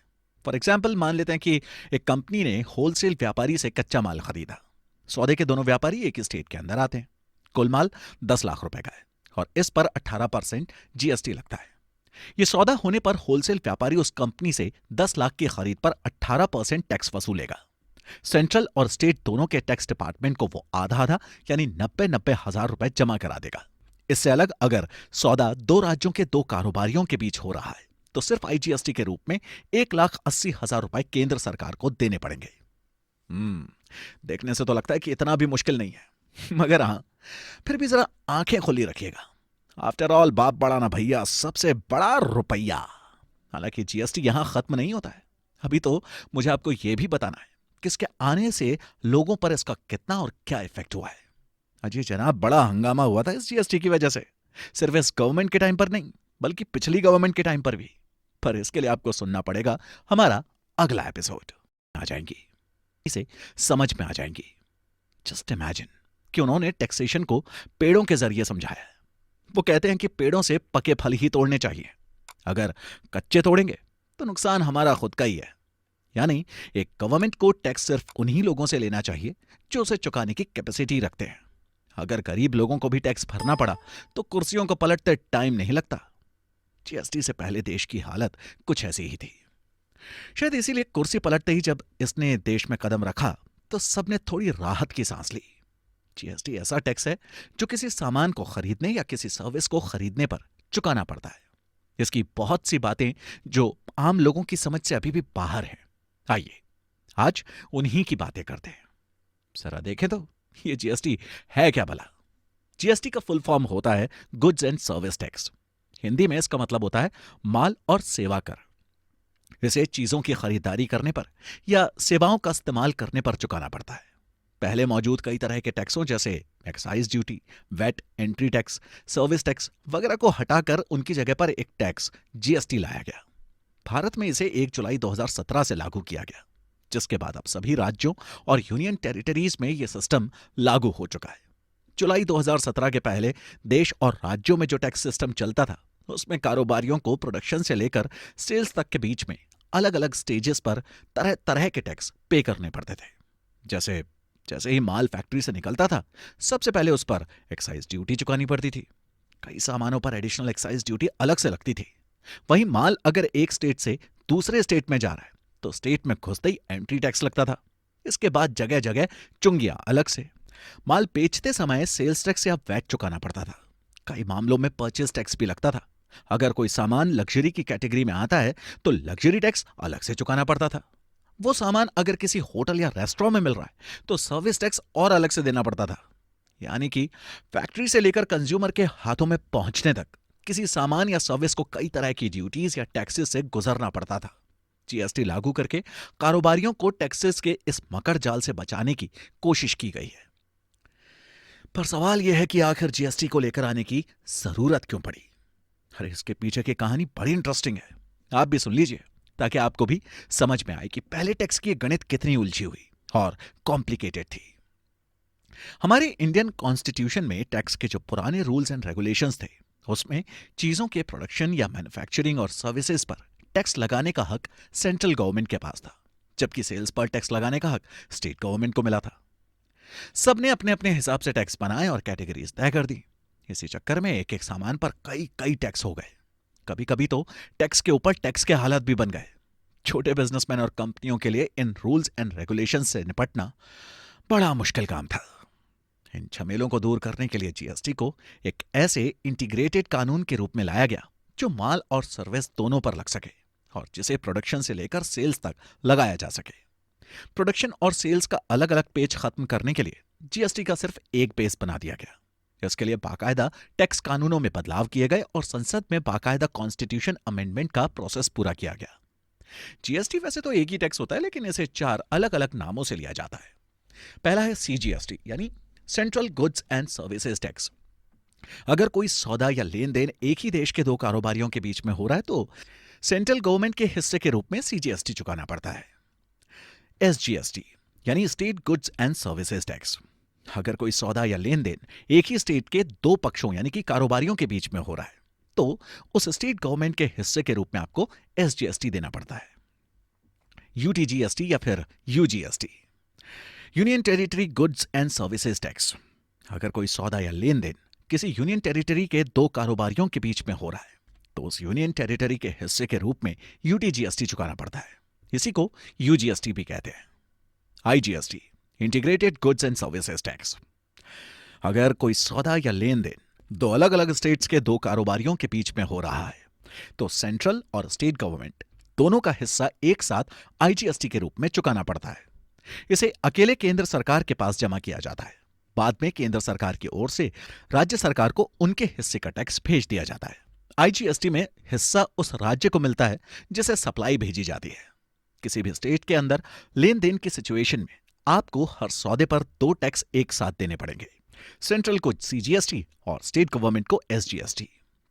फॉर एग्जाम्पल मान लेते हैं कि एक कंपनी ने होलसेल व्यापारी से कच्चा माल खरीदा। सौदे के दोनों व्यापारी एक ही स्टेट के अंदर आते हैं। कुल माल 10 लाख रुपए का है और इस पर 18% जीएसटी लगता है। यह सौदा होने पर होलसेल व्यापारी उस कंपनी से 10 लाख की खरीद पर 18% टैक्स वसूलेगा। सेंट्रल और स्टेट दोनों के टैक्स डिपार्टमेंट को वो आधा आधा यानी 90-90 हजार रुपए जमा करा देगा। इससे अलग अगर सौदा 2 राज्यों के 2 कारोबारियों के बीच हो रहा है तो सिर्फ आईजीएसटी के रूप में 1,80,000 रुपए केंद्र सरकार को देने पड़ेंगे। देखने से तो लगता है कि इतना भी मुश्किल नहीं है, मगर हाँ फिर भी जरा आंखें खुली रखिएगा। आफ्टर ऑल बाप बड़ा ना भैया, सबसे बड़ा रुपया। हालांकि जीएसटी यहां खत्म नहीं होता है। अभी तो मुझे आपको यह भी बताना है कि इसके आने से लोगों पर इसका कितना और क्या इफेक्ट हुआ है। अजी जनाब, बड़ा हंगामा हुआ था इस जीएसटी की वजह से, सिर्फ इस गवर्नमेंट के टाइम पर नहीं बल्कि पिछली गवर्नमेंट के टाइम पर भी। पर इसके लिए आपको सुनना पड़ेगा हमारा अगला एपिसोड। आ जाएंगी इसे समझ में आ जाएंगी। जस्ट इमेजिन कि उन्होंने टैक्सेशन को पेड़ों के जरिए समझाया है। वो कहते हैं कि पेड़ों से पके फल ही तोड़ने चाहिए, अगर कच्चे तोड़ेंगे तो नुकसान हमारा खुद का ही है। यानी एक गवर्नमेंट को टैक्स सिर्फ उन्हीं लोगों से लेना चाहिए जो उसे चुकाने की कैपेसिटी रखते हैं। अगर गरीब लोगों को भी टैक्स भरना पड़ा तो कुर्सियों को पलटते टाइम नहीं लगता। जीएसटी से पहले देश की हालत कुछ ऐसी ही थी। शायद इसीलिए कुर्सी पलटते ही जब इसने देश में कदम रखा तो सबने थोड़ी राहत की सांस ली। जीएसटी ऐसा टैक्स है जो किसी सामान को खरीदने या किसी सर्विस को खरीदने पर चुकाना पड़ता है। इसकी बहुत सी बातें जो आम लोगों की समझ से अभी भी बाहर हैं। आइए आज उन्हीं की बातें करते हैं। जरा देखें तो ये जीएसटी है क्या भला। जीएसटी का फुल फॉर्म होता है goods and service tax. Hindi में इसका मतलब होता है माल और सेवा कर। इसे चीजों की खरीदारी करने पर या सेवाओं का इस्तेमाल करने पर चुकाना पड़ता है। पहले मौजूद कई तरह के टैक्सों जैसे excise duty, VAT, entry tax, service tax वगैरह को हटाकर उनकी जगह पर एक टैक्स जीएसटी लाया गया। भारत में इसे 1 जुलाई 2017 से लागू किया गया, जिसके बाद अब सभी राज्यों और यूनियन टेरिटरीज में यह सिस्टम लागू हो चुका है। जुलाई 2017 के पहले देश और राज्यों में जो टैक्स सिस्टम चलता था, उसमें कारोबारियों को प्रोडक्शन से लेकर सेल्स तक के बीच में अलग अलग स्टेजेस पर तरह तरह के टैक्स पे करने पड़ते थे। जैसे जैसे ही माल फैक्ट्री से निकलता था, सबसे पहले उस पर एक्साइज ड्यूटी चुकानी पड़ती थी। कई सामानों पर एडिशनल एक्साइज ड्यूटी अलग से लगती थी। वहीं माल अगर एक स्टेट से दूसरे स्टेट में जा रहा है तो स्टेट में घुसते ही एंट्री टैक्स लगता था। इसके बाद जगह जगह चुंगियां अलग से। माल बेचते समय सेल्स टैक्स या वैट चुकाना पड़ता था। कई मामलों में परचेज टैक्स भी लगता था। अगर कोई सामान लग्जरी की कैटेगरी में आता है तो लग्जरी टैक्स अलग से चुकाना पड़ता था। वो सामान अगर किसी होटल या रेस्टोरेंट में मिल रहा है तो सर्विस टैक्स और अलग से देना पड़ता था। यानी कि फैक्ट्री से लेकर कंज्यूमर के हाथों में पहुंचने तक किसी सामान या सर्विस को कई तरह की ड्यूटीज या टैक्सेस से गुजरना पड़ता था। जीएसटी लागू करके कारोबारियों को टैक्सेस के इस मकर जाल से बचाने की कोशिश की गई है। पर सवाल यह है कि आखिर जीएसटी को लेकर आने की जरूरत क्यों पड़ी? अरे इसके पीछे की कहानी बड़ी इंटरेस्टिंग है। आप भी सुन लीजिए ताकि आपको भी समझ में आए कि पहले टैक्स की गणित कितनी उलझी हुई और कॉम्प्लिकेटेड थी। हमारे इंडियन कॉन्स्टिट्यूशन में टैक्स के जो पुराने रूल्स एंड रेगुलेशंस थे, उसमें चीजों के प्रोडक्शन या मैन्युफैक्चरिंग और सर्विसेज पर टैक्स लगाने का हक सेंट्रल गवर्नमेंट के पास था, जबकि सेल्स पर टैक्स लगाने का हक स्टेट गवर्नमेंट को मिला था। सबने अपने अपने हिसाब से टैक्स बनाए और कैटेगरीज तय कर दी। इसी चक्कर में एक एक सामान पर कई कई टैक्स हो गए। कभी कभी तो टैक्स के ऊपर टैक्स के हालात भी बन गए। छोटे बिजनेसमैन और कंपनियों के लिए इन रूल्स एंड रेगुलेशंस से निपटना बड़ा मुश्किल काम था। इन झमेलों को दूर करने के लिए जीएसटी को एक ऐसे इंटीग्रेटेड कानून के रूप में लाया गया जो माल और सर्विस दोनों पर लग सके और जिसे प्रोडक्शन से लेकर सेल्स तक लगाया जा सके। प्रोडक्शन और सेल्स का अलग अलग पेज खत्म करने के लिए जीएसटी का सिर्फ एक बेस बना दिया गया। इसके लिए बाकायदा टैक्स कानूनों में बदलाव किए गए और संसद में बाकायदा कॉन्स्टिट्यूशन अमेंडमेंट का प्रोसेस पूरा किया गया। जीएसटी वैसे तो एक ही टैक्स होता है, लेकिन इसे 4 अलग अलग नामों से लिया जाता है। पहला है सीजीएसटी यानी central goods and services tax. अगर कोई सौदा या लेन देन एक ही देश के 2 कारोबारियों के बीच में हो रहा है तो सेंट्रल गवर्नमेंट के हिस्से के रूप में सीजीएसटी चुकाना पड़ता है। एसजीएसटी यानी state goods and services tax. अगर कोई सौदा या लेन देन एक ही स्टेट के 2 पक्षों यानी कि कारोबारियों के बीच में हो रहा है तो उस स्टेट गवर्नमेंट के हिस्से के रूप में आपको एसजीएसटी देना पड़ता है। यूटीजीएसटी या फिर यूजीएसटी union territory goods and services tax. अगर कोई सौदा या लेन देन किसी यूनियन टेरिटरी के 2 कारोबारियों के बीच में हो रहा है तो उस यूनियन टेरिटरी के हिस्से के रूप में यूटीजीएसटी चुकाना पड़ता है। इसी को यूजीएसटी भी कहते हैं। IGST integrated goods and services tax. अगर कोई सौदा या लेन देन 2 अलग अलग स्टेट्स के 2 कारोबारियों के बीच में हो रहा है तो सेंट्रल और स्टेट गवर्नमेंट दोनों का हिस्सा एक साथ आईजीएसटी के रूप में चुकाना पड़ता है। इसे अकेले केंद्र सरकार के पास जमा किया जाता है। बाद में केंद्र सरकार की ओर से राज्य सरकार को उनके हिस्से का टैक्स भेज दिया जाता है। आईजीएसटी में हिस्सा उस राज्य को मिलता है जिसे सप्लाई भेजी जाती है। किसी भी स्टेट के अंदर लेन देन की सिचुएशन में आपको हर सौदे पर 2 टैक्स एक साथ देने पड़ेंगे। सेंट्रल को सीजीएसटी और स्टेट गवर्नमेंट को एसजीएसटी।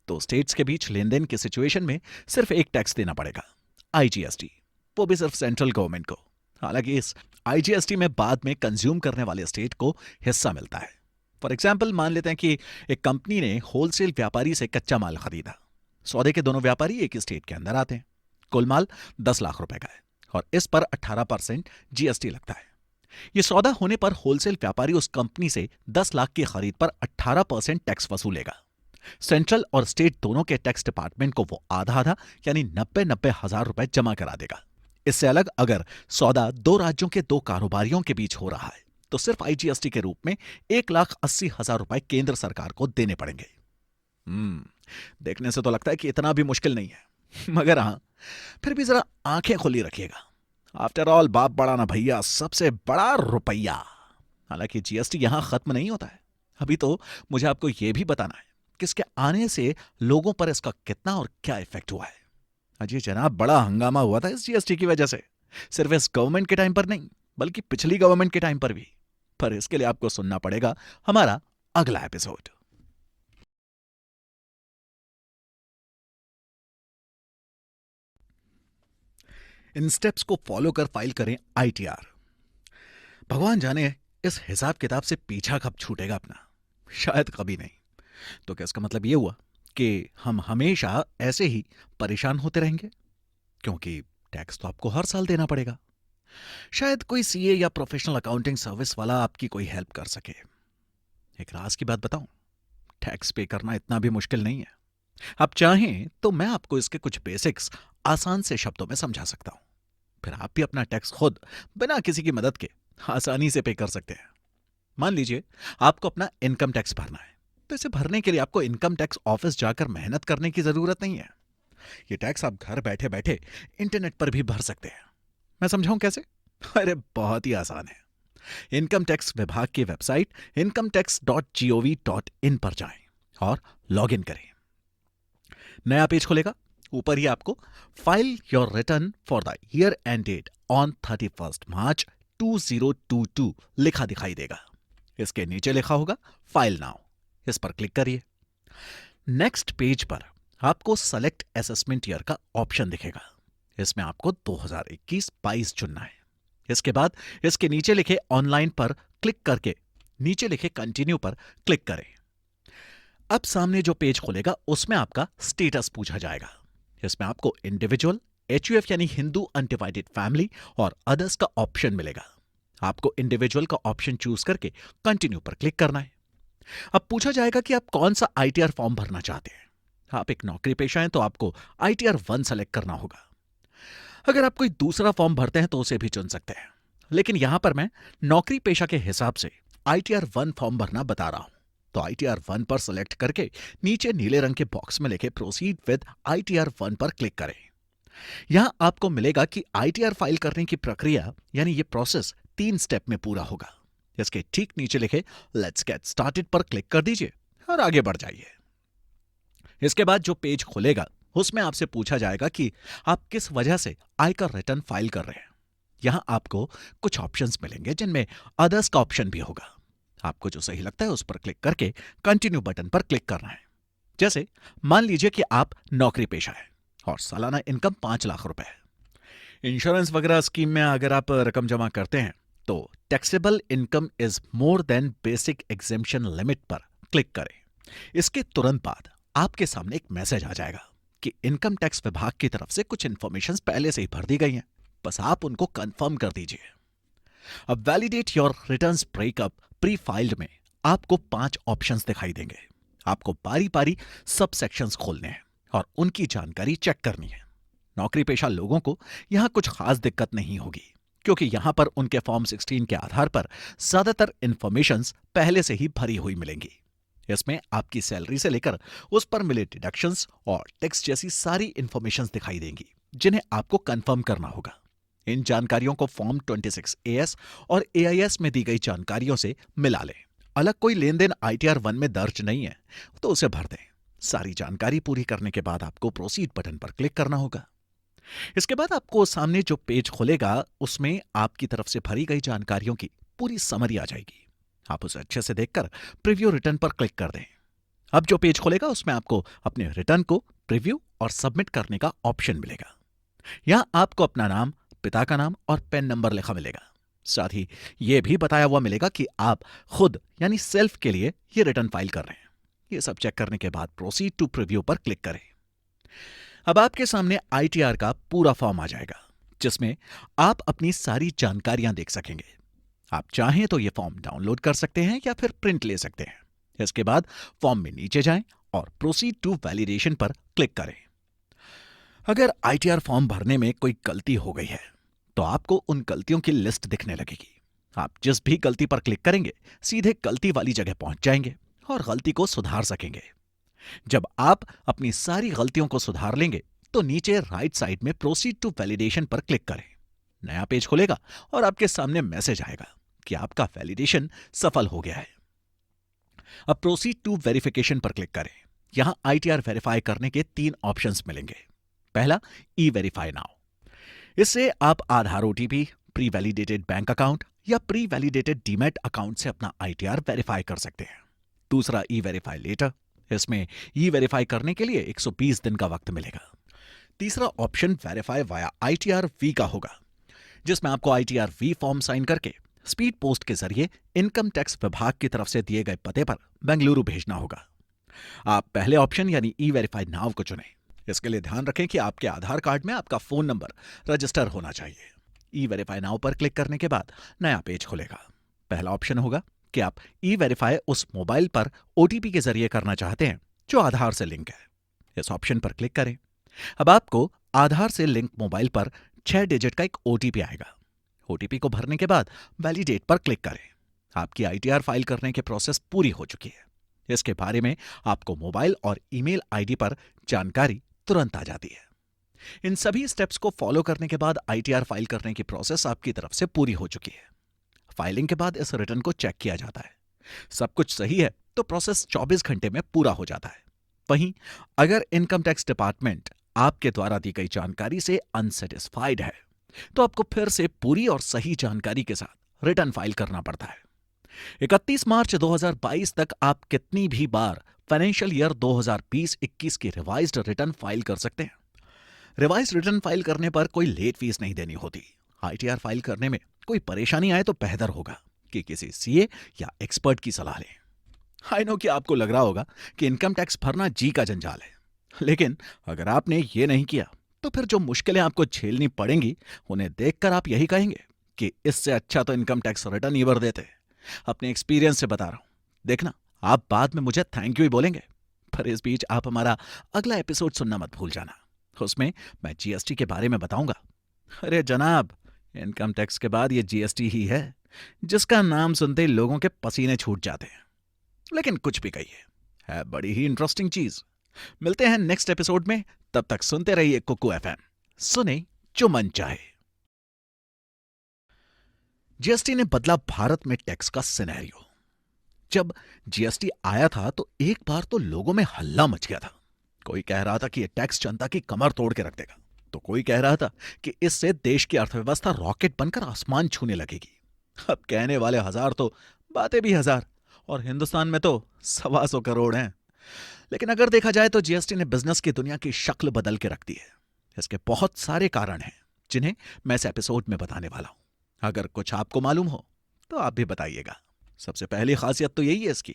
तो स्टेट्स के बीच लेन देन की सिचुएशन में सिर्फ एक टैक्स देना पड़ेगा, आईजीएसटी, वो भी सिर्फ सेंट्रल गवर्नमेंट को। हालांकि इस आईजीएसटी में बाद में कंज्यूम करने वाले स्टेट को हिस्सा मिलता है। फॉर एग्जाम्पल मान लेते हैं कि एक कंपनी ने होलसेल व्यापारी से कच्चा माल खरीदा। सौदे के दोनों व्यापारी एक ही स्टेट के अंदर आते हैं। कुल माल 10 लाख रुपए का है और इस पर 18% जीएसटी लगता है। यह सौदा होने पर होलसेल व्यापारी उस कंपनी से 10 लाख की खरीद पर 18% टैक्स वसूलेगा। सेंट्रल और स्टेट दोनों के टैक्स डिपार्टमेंट को वो आधा आधा यानी 90-90 हजार रुपए जमा करा देगा। इससे अलग अगर सौदा 2 राज्यों के 2 कारोबारियों के बीच हो रहा है तो सिर्फ आईजीएसटी के रूप में 1,80,000 रुपए केंद्र सरकार को देने पड़ेंगे। देखने से तो लगता है कि इतना भी मुश्किल नहीं है, मगर हां, फिर भी जरा आंखें खुली रखिएगा। आफ्टर ऑल बाप बड़ा ना भैया, सबसे बड़ा रुपया। हालांकि जीएसटी यहां खत्म नहीं होता है। अभी तो मुझे आपको यह भी बताना है कि इसके आने से लोगों पर इसका कितना और क्या इफेक्ट हुआ है। अजी जनाब, बड़ा हंगामा हुआ था इस जीएसटी की वजह से, सिर्फ इस गवर्नमेंट के टाइम पर नहीं बल्कि पिछली गवर्नमेंट के टाइम पर भी। पर इसके लिए आपको सुनना पड़ेगा हमारा अगला एपिसोड। इन स्टेप्स को फॉलो कर फाइल करें आईटीआर। भगवान जाने इस हिसाब किताब से पीछा कब छूटेगा अपना, शायद कभी नहीं। तो क्या इसका मतलब यह हुआ कि हम हमेशा ऐसे ही परेशान होते रहेंगे, क्योंकि टैक्स तो आपको हर साल देना पड़ेगा। शायद कोई सीए या प्रोफेशनल अकाउंटिंग सर्विस वाला आपकी कोई हेल्प कर सके। एक राज की बात बताऊं, टैक्स पे करना इतना भी मुश्किल नहीं है। आप चाहें तो मैं आपको इसके कुछ बेसिक्स आसान से शब्दों में समझा सकता हूं, फिर आप भी अपना टैक्स खुद बिना किसी की मदद के आसानी से पे कर सकते हैं। मान लीजिए आपको अपना इनकम टैक्स भरना है, तो इसे भरने के लिए आपको इनकम टैक्स ऑफिस जाकर मेहनत करने की जरूरत नहीं है। ये टैक्स आप घर बैठे बैठे इंटरनेट पर भी भर सकते हैं। मैं समझाऊं कैसे? अरे बहुत ही आसान है। इनकम टैक्स विभाग की वेबसाइट incometax.gov.in पर जाएं और लॉग इन करें। नया पेज खुलेगा। ऊपर ही आपको file your return for the year end date on 31 March 2022 लिखा दिखाई देगा। इसके नीचे लिखा होगा फाइल नाउ, इस पर क्लिक करिए। नेक्स्ट पेज पर आपको सेलेक्ट असेसमेंट ईयर का ऑप्शन दिखेगा। इसमें आपको 2021-22 चुनना है। इसके बाद इसके नीचे लिखे ऑनलाइन पर क्लिक करके नीचे लिखे कंटिन्यू पर क्लिक करें। अब सामने जो पेज खुलेगा उसमें आपका स्टेटस पूछा जाएगा। इसमें आपको इंडिविजुअल, HUF यानी हिंदू अनडिवाइडेड फैमिली और अदर्स का ऑप्शन मिलेगा। आपको इंडिविजुअल का ऑप्शन चूज करके कंटिन्यू पर क्लिक करना है। अब पूछा जाएगा कि आप कौन सा ITR फॉर्म भरना चाहते हैं। आप एक नौकरी पेशा हैं तो आपको ITR 1 सेलेक्ट करना होगा। अगर आप कोई दूसरा फॉर्म भरते हैं तो उसे भी चुन सकते हैं, लेकिन यहां पर मैं नौकरी पेशा के हिसाब से ITR 1 फॉर्म भरना बता रहा हूं। तो ITR 1 पर सेलेक्ट करके नीचे नीले रंग के बॉक्स में लिखे प्रोसीड विद ITR 1 पर क्लिक करें। यहां आपको मिलेगा कि ITR फाइल करने की प्रक्रिया यानी ये प्रोसेस 3 स्टेप में पूरा होगा। इसके ठीक नीचे लिखे लेट्स गेट स्टार्टेड पर क्लिक कर दीजिए और आगे बढ़ जाइए। इसके बाद जो पेज खुलेगा उसमें आपसे पूछा जाएगा कि आप किस वजह से आयकर रिटर्न फाइल कर रहे हैं। यहां आपको कुछ ऑप्शंस मिलेंगे जिनमें अदर्स का ऑप्शन भी होगा। आपको जो सही लगता है उस पर क्लिक करके कंटिन्यू बटन पर क्लिक करना है। जैसे मान लीजिए कि आप नौकरी पेशा है और सालाना इनकम 5 लाख रुपए है। इंश्योरेंस वगैरह स्कीम में अगर आप रकम जमा करते हैं तो taxable income is more than basic exemption limit पर क्लिक करें। इसके तुरंत बाद आपके सामने एक मैसेज आ जाएगा कि इनकम टैक्स विभाग की तरफ से कुछ इंफॉर्मेशन पहले से ही भर दी गई हैं, बस आप उनको कंफर्म कर दीजिए। अब validate your returns breakup pre filed में आपको 5 ऑप्शंस दिखाई देंगे। आपको बारी बारी सब सेक्शंस खोलने हैं और उनकी जानकारी चेक करनी है। नौकरी पेशा लोगों को यहां कुछ खास दिक्कत नहीं होगी, क्योंकि यहां पर उनके फॉर्म 16 के आधार पर ज्यादातर इंफॉर्मेशंस पहले से ही भरी हुई मिलेंगी। इसमें आपकी सैलरी से लेकर उस पर मिले डिडक्शंस और टैक्स जैसी सारी इंफॉर्मेशंस दिखाई देंगी, जिन्हें आपको कंफर्म करना होगा। इन जानकारियों को फॉर्म 26AS और AIS में दी गई जानकारियों से मिला लें। अलग कोई लेन देन ITR 1 में दर्ज नहीं है तो उसे भर दें। सारी जानकारी पूरी करने के बाद आपको प्रोसीड बटन पर क्लिक करना होगा। इसके बाद आपको सामने जो पेज खुलेगा उसमें आपकी तरफ से भरी गई जानकारियों की पूरी समरी आ जाएगी। आप उसे अच्छे से देखकर प्रीव्यू रिटर्न पर क्लिक कर दें। अब जो पेज खुलेगा उसमें आपको अपने रिटर्न को प्रीव्यू और सबमिट करने का ऑप्शन मिलेगा। यहां आपको अपना नाम, पिता का नाम और पेन नंबर लिखा मिलेगा। साथ ही यह भी बताया हुआ मिलेगा कि आप खुद यानी सेल्फ के लिए यह रिटर्न फाइल कर रहे हैं। यह सब चेक करने के बाद प्रोसीड टू प्रीव्यू पर क्लिक करें। अब आपके सामने ITR का पूरा फॉर्म आ जाएगा, जिसमें आप अपनी सारी जानकारियां देख सकेंगे। आप चाहें तो यह फॉर्म डाउनलोड कर सकते हैं या फिर प्रिंट ले सकते हैं। इसके बाद फॉर्म में नीचे जाएं और प्रोसीड टू वैलिडेशन पर क्लिक करें। अगर ITR फॉर्म भरने में कोई गलती हो गई है तो आपको उन गलतियों की लिस्ट दिखने लगेगी। आप जिस भी गलती पर क्लिक करेंगे सीधे गलती वाली जगह पहुंच जाएंगे और गलती को सुधार सकेंगे। जब आप अपनी सारी गलतियों को सुधार लेंगे तो नीचे राइट साइड में प्रोसीड टू वैलिडेशन पर क्लिक करें। नया पेज खुलेगा और आपके सामने मैसेज आएगा कि आपका वैलिडेशन सफल हो गया है। अब प्रोसीड टू वेरिफिकेशन पर क्लिक करें। यहां ITR वेरीफाई करने के 3 ऑप्शंस मिलेंगे। पहला, ई वेरीफाई नाउ। इससे आप Aadhaar OTP, pre validated bank account या प्री वैलिडेटेड डीमैट अकाउंट से अपना आईटीआर वेरीफाई कर सकते हैं। दूसरा, ई वेरीफाई लेटर। इसमें ई वेरीफाई करने के लिए 120 दिन का वक्त मिलेगा। तीसरा option verify via ITR V का होगा, जिसमें आपको आईटीआर वी फॉर्म साइन करके स्पीड पोस्ट के जरिए इनकम टैक्स विभाग की तरफ से दिए गए पते पर बेंगलुरु भेजना होगा। आप पहले ऑप्शन यानी ई वेरीफाई नाउ को चुनें। इसके लिए ध्यान रखें कि आपके आधार कार्ड में आपका फोन नंबर रजिस्टर होना चाहिए। ई वेरीफाई नाउ पर क्लिक करने के बाद नया पेज खुलेगा। पहला ऑप्शन होगा कि आप ई वेरीफाई उस मोबाइल पर ओटीपी के जरिए करना चाहते हैं जो आधार से लिंक है। इस ऑप्शन पर क्लिक करें। अब आपको आधार से लिंक मोबाइल पर 6 डिजिट का एक ओटीपी आएगा। ओटीपी को भरने के बाद वैलिडेट पर क्लिक करें। आपकी आईटीआर फाइल करने की प्रोसेस पूरी हो चुकी है। इसके बारे में आपको मोबाइल और ईमेल आईडी पर जानकारी तुरंत आ जाती है। इन सभी स्टेप्स को फॉलो करने के बाद आईटीआर फाइल करने की प्रोसेस आपकी तरफ से पूरी हो चुकी है। फाइलिंग के बाद इस रिटर्न को चेक किया जाता है। सब कुछ सही है तो प्रोसेस 24 घंटे में पूरा हो जाता है। वहीं अगर इनकम टैक्स डिपार्टमेंट आपके द्वारा दी गई जानकारी से अनसेटिस्फाइड है तो आपको फिर से पूरी और सही जानकारी के साथ रिटर्न फाइल करना पड़ता है। 31 मार्च 2022 तक आप कितनी भी बार फाइनेंशियल ईयर 2020-21 की रिवाइज्ड रिटर्न फाइल कर सकते हैं। रिवाइज्ड रिटर्न फाइल करने पर कोई लेट फीस नहीं देनी होती। आईटीआर फाइल करने में कोई परेशानी आए तो बेहतर होगा कि किसी सीए या एक्सपर्ट की सलाह लें। आई नो कि आपको लग रहा होगा कि इनकम टैक्स भरना जी का जंजाल है, लेकिन अगर आपने ये नहीं किया तो फिर जो मुश्किलें आपको झेलनी पड़ेंगी उन्हें देखकर आप यही कहेंगे कि इससे अच्छा तो इनकम टैक्स रिटर्न ही भर देते। अपने एक्सपीरियंस से बता रहा हूं, देखना आप बाद में मुझे थैंक यू ही बोलेंगे। पर इस बीच आप हमारा अगला एपिसोड सुनना मत भूल जाना। उसमें मैं जीएसटी के बारे में बताऊंगा। अरे जनाब, इनकम टैक्स के बाद ये जीएसटी ही है जिसका नाम सुनते ही लोगों के पसीने छूट जाते हैं। लेकिन कुछ भी कहिए, है बड़ी ही इंटरेस्टिंग चीज। मिलते हैं नेक्स्ट एपिसोड में, तब तक सुनते रहिए कुकू एफएम, सुने जो मन चाहे। जीएसटी ने बदला भारत में टैक्स का सिनेरियो। जब जीएसटी आया था तो एक बार तो लोगों में हल्ला मच गया था। कोई कह रहा था कि यह टैक्स जनता की कमर तोड़ के रख देगा, तो कोई कह रहा था कि इससे देश की अर्थव्यवस्था रॉकेट बनकर आसमान छूने लगेगी। अब कहने वाले हजार तो बातें भी हजार, और हिंदुस्तान में तो 125 करोड़ हैं। लेकिन अगर देखा जाए तो जीएसटी ने बिजनेस की दुनिया की शक्ल बदल के रख दी है। इसके बहुत सारे कारण हैं जिन्हें मैं इस एपिसोड में बताने वाला हूं। अगर कुछ आपको मालूम हो तो आप भी बताइएगा। सबसे पहली खासियत तो यही है इसकी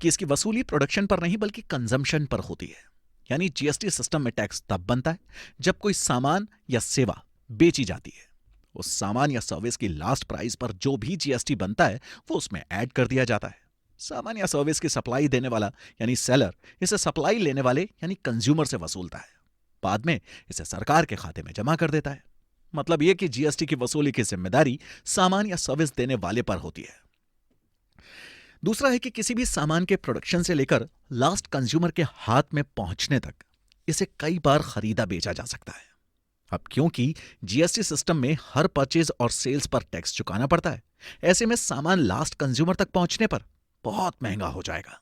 कि इसकी वसूली प्रोडक्शन पर नहीं बल्कि कंजम्पशन पर होती है। यानी जीएसटी सिस्टम में टैक्स तब बनता है जब कोई सामान या सेवा बेची जाती है। उस सामान या सर्विस की लास्ट प्राइस पर जो भी जीएसटी बनता है वो उसमें ऐड कर दिया जाता है। सामान या सर्विस की सप्लाई देने वाला यानी सेलर इसे सप्लाई लेने वाले यानी कंज्यूमर से वसूलता है। बाद में इसे सरकार के खाते में जमा कर देता है। मतलब यह कि जीएसटी की वसूली की जिम्मेदारी सामान या सर्विस देने वाले पर होती है। दूसरा है कि किसी भी सामान के प्रोडक्शन से लेकर लास्ट कंज्यूमर के हाथ में पहुंचने तक इसे कई बार खरीदा बेचा जा सकता है। अब क्योंकि जीएसटी सिस्टम में हर परचेज और सेल्स पर टैक्स चुकाना पड़ता है, ऐसे में सामान लास्ट कंज्यूमर तक पहुंचने पर बहुत महंगा हो जाएगा।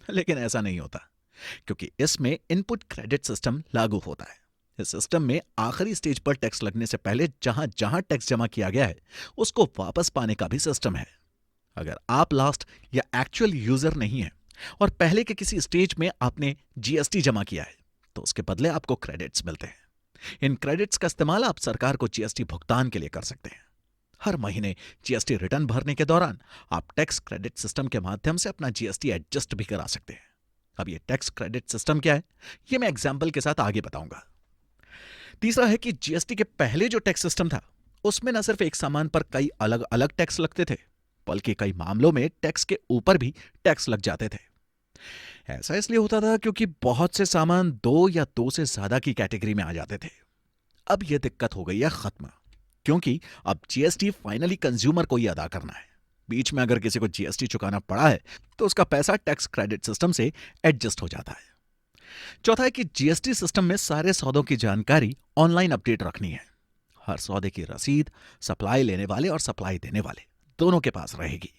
लेकिन ऐसा नहीं होता, क्योंकि इसमें इनपुट क्रेडिट सिस्टम लागू होता है। इस सिस्टम में आखिरी स्टेज पर टैक्स लगने से पहले जहां जहां टैक्स जमा किया गया है उसको वापस पाने का भी सिस्टम है। अगर आप लास्ट या एक्चुअल यूजर नहीं है और पहले के किसी स्टेज में आपने जीएसटी जमा किया है तो उसके बदले आपको क्रेडिट्स मिलते हैं। इन क्रेडिट्स का इस्तेमाल आप सरकार को जीएसटी भुगतान के लिए कर सकते हैं। हर महीने जीएसटी रिटर्न भरने के दौरान आप टैक्स क्रेडिट सिस्टम के माध्यम से अपना जीएसटी एडजस्ट भी करा सकते हैं। अब ये टैक्स क्रेडिट सिस्टम क्या है, ये मैं एग्जाम्पल के साथ आगे बताऊंगा। तीसरा है कि जीएसटी के पहले जो टैक्स सिस्टम था उसमें न सिर्फ एक सामान पर कई अलग अलग टैक्स लगते थे, बल्कि कई मामलों में टैक्स के ऊपर भी टैक्स लग जाते थे। ऐसा इसलिए होता था क्योंकि बहुत से सामान 2 या 2 से ज्यादा की कैटेगरी में आ जाते थे। अब यह दिक्कत हो गई है खत्म, क्योंकि अब जीएसटी फाइनली कंज्यूमर को ही अदा करना है। बीच में अगर किसी को जीएसटी चुकाना पड़ा है तो उसका पैसा टैक्स क्रेडिट सिस्टम से एडजस्ट हो जाता है। चौथा है कि जीएसटी सिस्टम में सारे सौदों की जानकारी ऑनलाइन अपडेट रखनी है। हर सौदे की रसीद सप्लाई लेने वाले और सप्लाई देने वाले दोनों के पास रहेगी।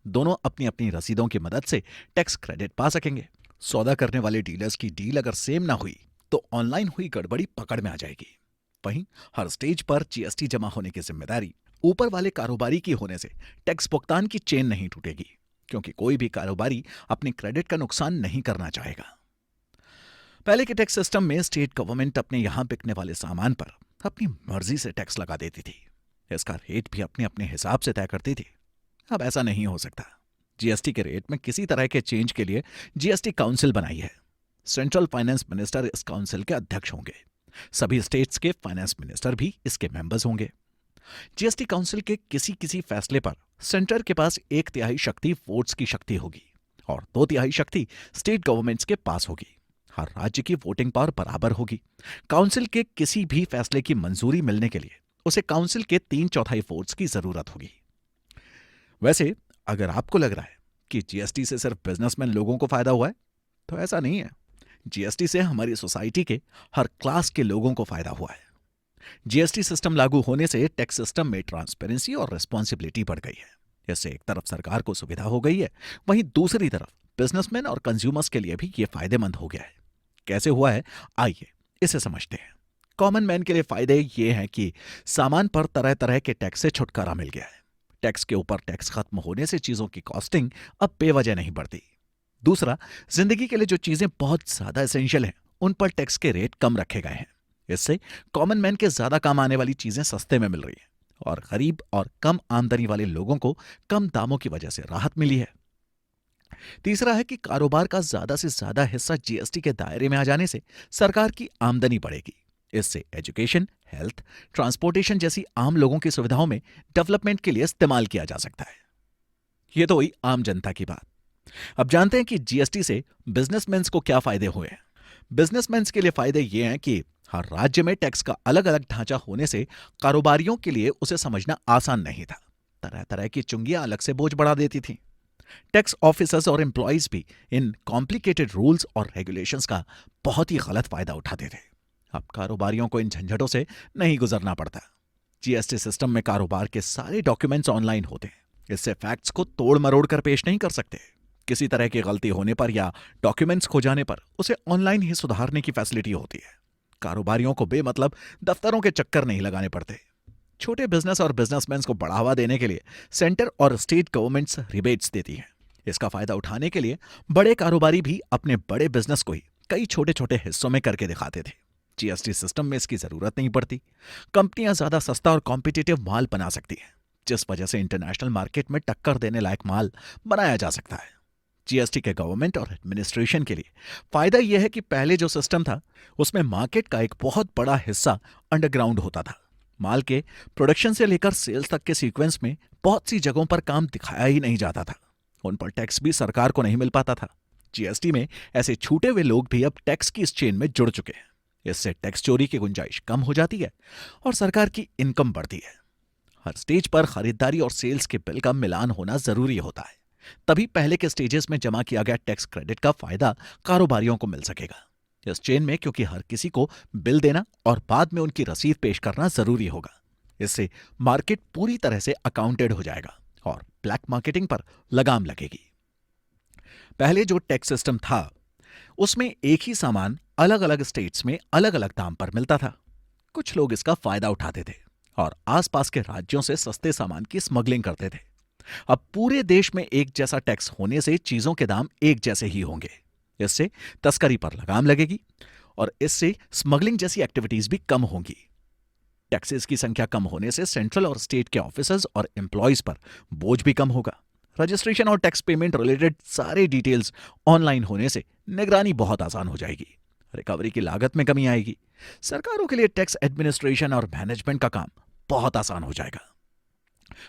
दोनों अपनी अपनी रसीदों की मदद से टैक्स क्रेडिट पा सकेंगे। सौदा करने वाले डीलर्स की डील अगर सेम ना हुई तो ऑनलाइन हुई गड़बड़ी पकड़ में आ जाएगी। वहीं हर स्टेज पर जीएसटी जमा होने की जिम्मेदारी ऊपर वाले कारोबारी की होने से टैक्स भुगतान की चेन नहीं टूटेगी, क्योंकि कोई भी कारोबारी अपने क्रेडिट का नुकसान नहीं करना चाहेगा। पहले के टैक्स सिस्टम में स्टेट गवर्नमेंट अपने यहां बिकने वाले सामान पर अपनी मर्जी से टैक्स लगा देती थी। इसका रेट भी अपने अपने हिसाब से तय करती थी। अब ऐसा नहीं हो सकता। जीएसटी के रेट में किसी तरह के चेंज के लिए जीएसटी काउंसिल बनाई है। सेंट्रल फाइनेंस मिनिस्टर इस काउंसिल के अध्यक्ष होंगे। सभी स्टेट्स के फाइनेंस मिनिस्टर भी इसके मेंबर्स होंगे। जीएसटी काउंसिल के किसी किसी फैसले पर सेंटर के पास 1/3 शक्ति वोट्स की शक्ति होगी और 2/3 शक्ति स्टेट गवर्नमेंट्स के पास होगी। हर राज्य की वोटिंग पावर बराबर होगी। काउंसिल के किसी भी फैसले की मंजूरी मिलने के लिए उसे काउंसिल के 3/4 वोट्स की जरूरत होगी। वैसे अगर आपको लग रहा है कि जीएसटी से सिर्फ बिजनेसमैन लोगों को फायदा हुआ है, तो ऐसा नहीं है। जीएसटी से हमारी सोसाइटी के हर क्लास के लोगों को फायदा हुआ है। जीएसटी सिस्टम लागू होने से टैक्स सिस्टम में ट्रांसपेरेंसी और रिस्पॉन्सिबिलिटी बढ़ गई है। इससे एक तरफ सरकार को सुविधा हो गई है, वहीं दूसरी तरफ बिजनेसमैन और कंज्यूमर्स के लिए भी ये फायदेमंद हो गया है। कैसे हुआ है, आइए इसे समझते हैं। कॉमन मैन के लिए फायदे ये हैं कि सामान पर तरह तरह के टैक्स से छुटकारा मिल गया है। टैक्स के ऊपर टैक्स खत्म होने से चीजों की कॉस्टिंग अब बेवजह नहीं बढ़ती। दूसरा, जिंदगी के लिए जो चीजें बहुत ज्यादा एसेंशियल हैं, उन पर टैक्स के रेट कम रखे गए हैं। इससे कॉमन मैन के ज्यादा काम आने वाली चीजें सस्ते में मिल रही है और गरीब और कम आमदनी वाले लोगों को कम दामों की वजह से राहत मिली है। तीसरा है कि कारोबार का ज्यादा से ज्यादा हिस्सा जीएसटी के दायरे में आ जाने से सरकार की आमदनी बढ़ेगी। इससे एजुकेशन, हेल्थ, ट्रांसपोर्टेशन जैसी आम लोगों की सुविधाओं में डेवलपमेंट के लिए इस्तेमाल किया जा सकता है। यह तो हुई आम जनता की बात। अब जानते हैं कि जीएसटी से बिजनेसमैन को क्या फायदे हुए। बिजनेसमैन के लिए फायदे ये हैं कि हर राज्य में टैक्स का अलग अलग ढांचा होने से कारोबारियों के लिए उसे समझना आसान नहीं था। तरह तरह की चुंगियां अलग से बोझ बढ़ा देती थीं। टैक्स ऑफिसर्स और एम्प्लॉयज भी इन कॉम्प्लिकेटेड रूल्स और रेगुलेशंस का बहुत ही गलत फायदा उठाते थे। अब कारोबारियों को इन झंझटों से नहीं गुजरना पड़ता। जीएसटी सिस्टम में कारोबार के सारे डॉक्यूमेंट्स ऑनलाइन होते हैं। इससे फैक्ट्स को तोड़ मरोड़ कर पेश नहीं कर सकते। किसी तरह की गलती होने पर या डॉक्यूमेंट्स खो जाने पर उसे ऑनलाइन ही सुधारने की फैसिलिटी होती है। कारोबारियों को बेमतलब दफ्तरों के चक्कर नहीं लगाने पड़ते। छोटे बिजनेस और बिजनेसमैन को बढ़ावा देने के लिए सेंटर और स्टेट गवर्नमेंट्स रिबेट्स देती हैं। इसका फायदा उठाने के लिए बड़े कारोबारी भी अपने बड़े बिजनेस को ही कई छोटे छोटे हिस्सों में करके दिखाते थे। जीएसटी सिस्टम में इसकी जरूरत नहीं पड़ती। कंपनियां ज्यादा सस्ता और कॉम्पिटिटिव माल बना सकती हैं, जिस वजह से इंटरनेशनल मार्केट में टक्कर देने लायक माल बनाया जा सकता है। जीएसटी के गवर्नमेंट और एडमिनिस्ट्रेशन के लिए फायदा यह है कि पहले जो सिस्टम था उसमें मार्केट का एक बहुत बड़ा हिस्सा अंडरग्राउंड होता था। माल के प्रोडक्शन से लेकर सेल्स तक के सीक्वेंस में बहुत सी जगहों पर काम दिखाया ही नहीं जाता था। उन पर टैक्स भी सरकार को नहीं मिल पाता था। जीएसटी में ऐसे छूटे हुए लोग भी अब टैक्स की इस चेन में जुड़ चुके हैं। इससे टैक्स चोरी की गुंजाइश कम हो जाती है और सरकार की इनकम बढ़ती है। हर स्टेज पर खरीदारी और सेल्स के बिल का मिलान होना जरूरी होता है। तभी पहले के स्टेजेस में जमा किया गया टैक्स क्रेडिट का फायदा कारोबारियों को मिल सकेगा। इस चेन में क्योंकि हर किसी को बिल देना और बाद में उनकी रसीद पेश करना जरूरी होगा। इससे मार्केट पूरी तरह से अकाउंटेड हो जाएगा और ब्लैक मार्केटिंग पर लगाम लगेगी। पहले जो टैक्स सिस्टम था उसमें एक ही सामान अलग अलग स्टेट्स में अलग अलग दाम पर मिलता था। कुछ लोग इसका फायदा उठाते थे और आसपास के राज्यों से सस्ते सामान की स्मगलिंग करते थे। अब पूरे देश में एक जैसा टैक्स होने से चीजों के दाम एक जैसे ही होंगे। इससे तस्करी पर लगाम लगेगी और इससे स्मगलिंग जैसी एक्टिविटीज भी कम होंगी। टैक्सेस की संख्या कम होने से सेंट्रल और स्टेट के ऑफिसर्स और एम्प्लॉयज पर बोझ भी कम होगा। रजिस्ट्रेशन और टैक्स पेमेंट रिलेटेड सारे डिटेल्स ऑनलाइन होने से निगरानी बहुत आसान हो जाएगी। रिकवरी की लागत में कमी आएगी। सरकारों के लिए टैक्स एडमिनिस्ट्रेशन और मैनेजमेंट का काम बहुत आसान हो जाएगा।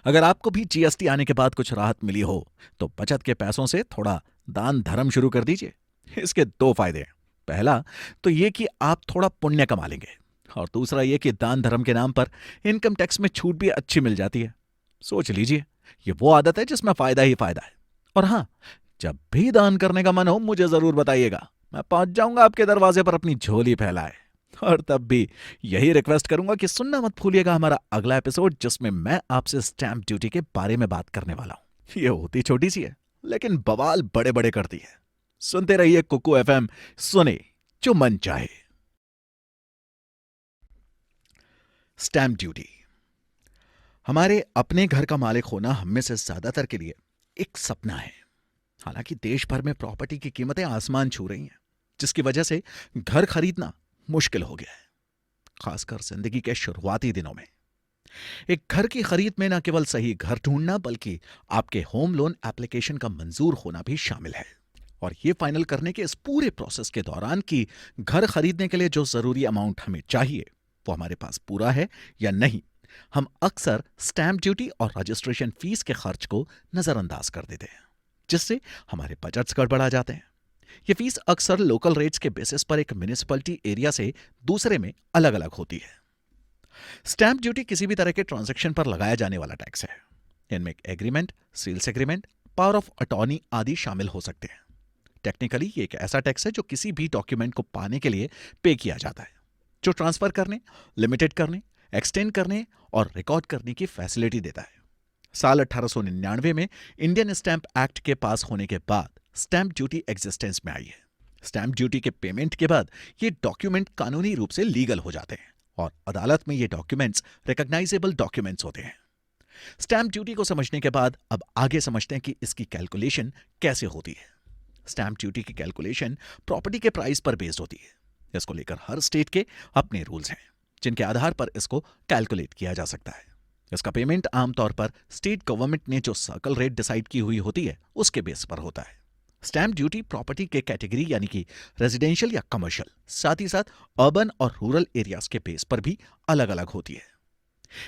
अगर आपको भी जीएसटी आने के बाद कुछ राहत मिली हो तो बचत के पैसों से थोड़ा दान धर्म शुरू कर दीजिए। इसके 2 फायदे हैं। पहला तो ये कि आप थोड़ा पुण्य कमा लेंगे और दूसरा ये कि दान धर्म के नाम पर इनकम टैक्स में छूट भी अच्छी मिल जाती है। सोच लीजिए, ये वो आदत है जिसमें फायदा ही फायदा है। और हाँ, जब भी दान करने का मन हो मुझे जरूर बताइएगा। मैं पहुंच जाऊंगा आपके दरवाजे पर अपनी झोली फैलाए। और तब भी यही रिक्वेस्ट करूंगा कि सुनना मत भूलिएगा हमारा अगला एपिसोड, जिसमें मैं आपसे स्टैंप ड्यूटी के बारे में बात करने वाला हूं। ये होती छोटी सी है लेकिन बवाल बड़े बड़े करती है। सुनते रहिए कुकू एफएम, सुने जो मन चाहे। Stamp duty. हमारे अपने घर का मालिक होना हम में से ज्यादातर के लिए एक सपना है। हालांकि देश भर में प्रॉपर्टी की कीमतें आसमान छू रही हैं, जिसकी वजह से घर खरीदना मुश्किल हो गया है, खासकर जिंदगी के शुरुआती दिनों में। एक घर की खरीद में न केवल सही घर ढूंढना बल्कि आपके होम लोन एप्लीकेशन का मंजूर होना भी शामिल है। और ये फाइनल करने के इस पूरे प्रोसेस के दौरान कि घर खरीदने के लिए जो जरूरी अमाउंट हमें चाहिए वो हमारे पास पूरा है या नहीं, हम अक्सर स्टैंप ड्यूटी और रजिस्ट्रेशन फीस के खर्च को नजरअंदाज कर देते हैं, जिससे हमारे बजट्स गड़बड़ा जाते हैं। ये फीस अक्सर लोकल रेट्स के बेसिस पर एक म्युनिसिपैलिटी एरिया से दूसरे में अलग अलग होती है। स्टैंप ड्यूटी किसी भी तरह के ट्रांजैक्शन पर लगाया जाने वाला टैक्स है। इनमें agreement, sales agreement, power of attorney आदि शामिल हो सकते हैं। टेक्निकली ये एक ऐसा टैक्स है जो किसी भी डॉक्यूमेंट को पाने के लिए पे किया जाता है, जो ट्रांसफर करने, लिमिटेड करने, एक्सटेंड करने और रिकॉर्ड करने की फैसिलिटी देता है। साल 1899 में इंडियन स्टैंप एक्ट के पास होने के बाद स्टैंप ड्यूटी एग्जिस्टेंस में आई है। स्टैंप ड्यूटी के पेमेंट के बाद ये डॉक्यूमेंट कानूनी रूप से लीगल हो जाते हैं और अदालत में ये डॉक्यूमेंट्स रिकॉग्नाइजेबल डॉक्यूमेंट्स होते हैं। स्टैंप ड्यूटी को समझने के बाद अब आगे समझते हैं कि इसकी कैलकुलेशन कैसे होती है। स्टैंप ड्यूटी की कैलकुलेशन प्रॉपर्टी के प्राइस पर बेस्ड होती है। इसको लेकर हर स्टेट के अपने रूल्स हैं, जिनके आधार पर इसको कैलकुलेट किया जा सकता है। इसका पेमेंट आमतौर पर स्टेट गवर्नमेंट ने जो सर्कल रेट डिसाइड की हुई होती है उसके बेस पर होता है। स्टैंप ड्यूटी प्रॉपर्टी के कैटेगरी यानी कि रेजिडेंशियल या कमर्शियल, साथ ही साथ अर्बन और रूरल एरियाज के बेस पर भी अलग अलग होती है।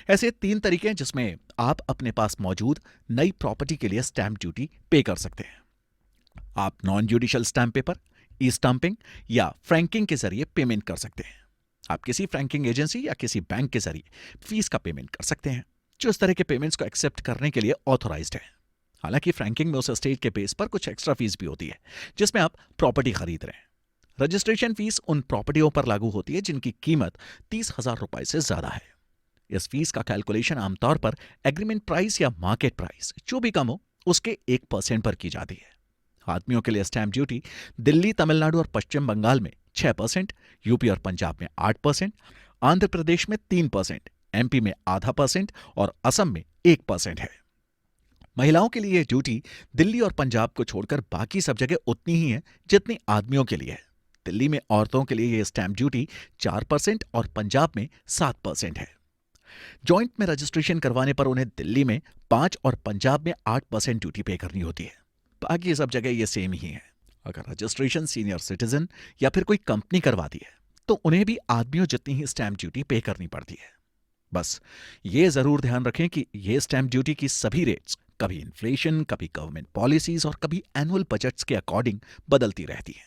ऐसे 3 तरीके हैं जिसमें आप अपने पास मौजूद नई प्रॉपर्टी के लिए स्टैंप ड्यूटी पे कर सकते हैं। आप नॉन ज्यूडिशियल स्टैंप पेपर, ई स्टाम्पिंग या फ्रैंकिंग के जरिए पेमेंट कर सकते हैं। आप किसी फ्रैंकिंग एजेंसी या किसी बैंक के जरिए फीस का पेमेंट कर सकते हैं, जो इस तरह के पेमेंट्स को एक्सेप्ट करने के लिए ऑथोराइज्ड है। हालांकि फ्रैंकिंग में उस स्टेट के बेस पर कुछ एक्स्ट्रा फीस भी होती है जिसमें आप प्रॉपर्टी खरीद रहे हैं। रजिस्ट्रेशन फीस उन प्रॉपर्टियों पर लागू होती है जिनकी कीमत 30,000 रुपए से ज्यादा है। इस फीस का कैलकुलेशन आमतौर पर एग्रीमेंट प्राइस या मार्केट प्राइस जो भी कम हो उसके 1% पर की जाती है। आदमियों के लिए स्टैंप ड्यूटी दिल्ली, तमिलनाडु और पश्चिम बंगाल में 6%, यूपी और पंजाब में 8%, आंध्र प्रदेश में 3%, एमपी में आधा % और असम में 1% है। महिलाओं के लिए यह ड्यूटी दिल्ली और पंजाब को छोड़कर बाकी सब जगह उतनी ही है जितनी आदमियों के लिए है। दिल्ली में औरतों के लिए यह स्टैंप ड्यूटी 4% और पंजाब में 7% है। जॉइंट में रजिस्ट्रेशन करवाने पर उन्हें दिल्ली में 5 और पंजाब में 8% ड्यूटी पे करनी होती है। बाकी सब जगह ये सेम ही है। अगर रजिस्ट्रेशन सीनियर सिटीजन या फिर कोई कंपनी करवाती है तो उन्हें भी आदमियों जितनी ही स्टैंप ड्यूटी पे करनी पड़ती है। बस ये जरूर ध्यान रखें कि ये स्टैंप ड्यूटी की सभी रेट्स कभी इन्फ्लेशन, कभी गवर्नमेंट पॉलिसीज और कभी एनुअल बजट्स के अकॉर्डिंग बदलती रहती है।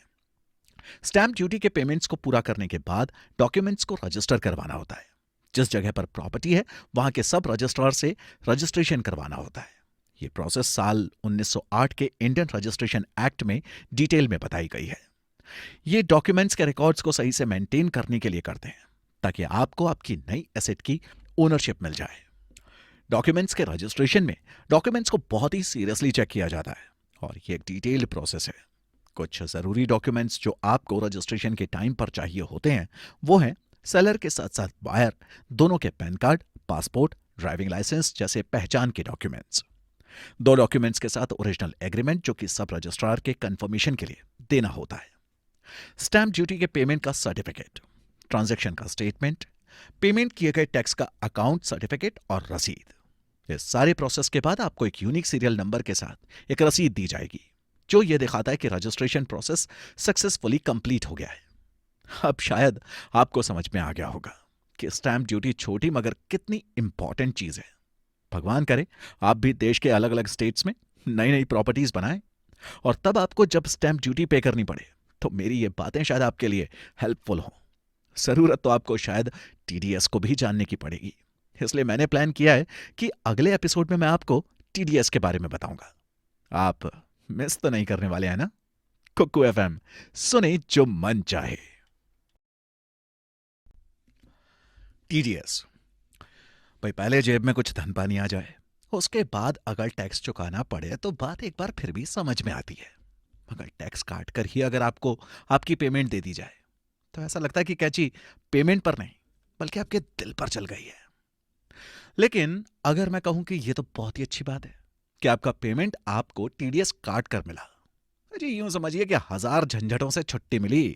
स्टैंप ड्यूटी के पेमेंट्स को पूरा करने के बाद डॉक्यूमेंट्स को रजिस्टर करवाना होता है। जिस जगह पर प्रॉपर्टी है वहां के सब रजिस्ट्रार से रजिस्ट्रेशन करवाना होता है। यह प्रोसेस साल 1908 के इंडियन रजिस्ट्रेशन एक्ट में डिटेल में बताई गई है। ये डॉक्यूमेंट्स के रिकॉर्ड्स को सही से मेंटेन करने के लिए करते हैं ताकि आपको आपकी नई एसेट की ओनरशिप मिल जाए। डॉक्यूमेंट्स के रजिस्ट्रेशन में डॉक्यूमेंट्स को बहुत ही सीरियसली चेक किया जाता है और ये एक डिटेल्ड प्रोसेस है। कुछ जरूरी डॉक्यूमेंट्स जो आपको रजिस्ट्रेशन के टाइम पर चाहिए होते हैं वो हैं सेलर के साथ साथ बायर दोनों के PAN card, passport, driving licence जैसे पहचान के डॉक्यूमेंट्स। 2 डॉक्यूमेंट्स के साथ ओरिजिनल एग्रीमेंट जो कि सब रजिस्ट्रार के कंफर्मेशन के लिए देना होता है। स्टैंप ड्यूटी के पेमेंट का सर्टिफिकेट, ट्रांजैक्शन का स्टेटमेंट, पेमेंट किए गए टैक्स का अकाउंट सर्टिफिकेट और रसीद। इस सारे प्रोसेस के बाद आपको एक यूनिक सीरियल नंबर के साथ एक रसीद दी जाएगी जो यह दिखाता है कि रजिस्ट्रेशन प्रोसेस सक्सेसफुली कंप्लीट हो गया है। अब शायद आपको समझ में आ गया होगा कि स्टैंप ड्यूटी छोटी मगर कितनी इंपॉर्टेंट चीज है। भगवान करे आप भी देश के अलग अलग स्टेट्स में नई नई प्रॉपर्टीज बनाएं और तब आपको जब स्टैंप ड्यूटी पे करनी पड़े तो मेरी ये बातें शायद आपके लिए हेल्पफुल हों। जरूरत तो आपको शायद टीडीएस को भी जानने की पड़ेगी, इसलिए मैंने प्लान किया है कि अगले एपिसोड में मैं आपको टीडीएस के बारे में बताऊंगा। आप मिस तो नहीं करने वाले हैं ना? कुक्कू एफएम, सुने जो मन चाहे। टीडीएस भाई, पहले जेब में कुछ धन पानी आ जाए, उसके बाद अगर टैक्स चुकाना पड़े तो बात एक बार फिर भी समझ में आती है। मगर टैक्स काट कर ही अगर आपको आपकी पेमेंट दे दी जाए तो ऐसा लगता है कि कैची पेमेंट पर नहीं बल्कि आपके दिल पर चल गई है। लेकिन अगर मैं कहूं कि यह तो बहुत ही अच्छी बात है कि आपका पेमेंट आपको टीडीएस काट कर मिला, जी यूं समझिए कि हजार झंझटों से छुट्टी मिली।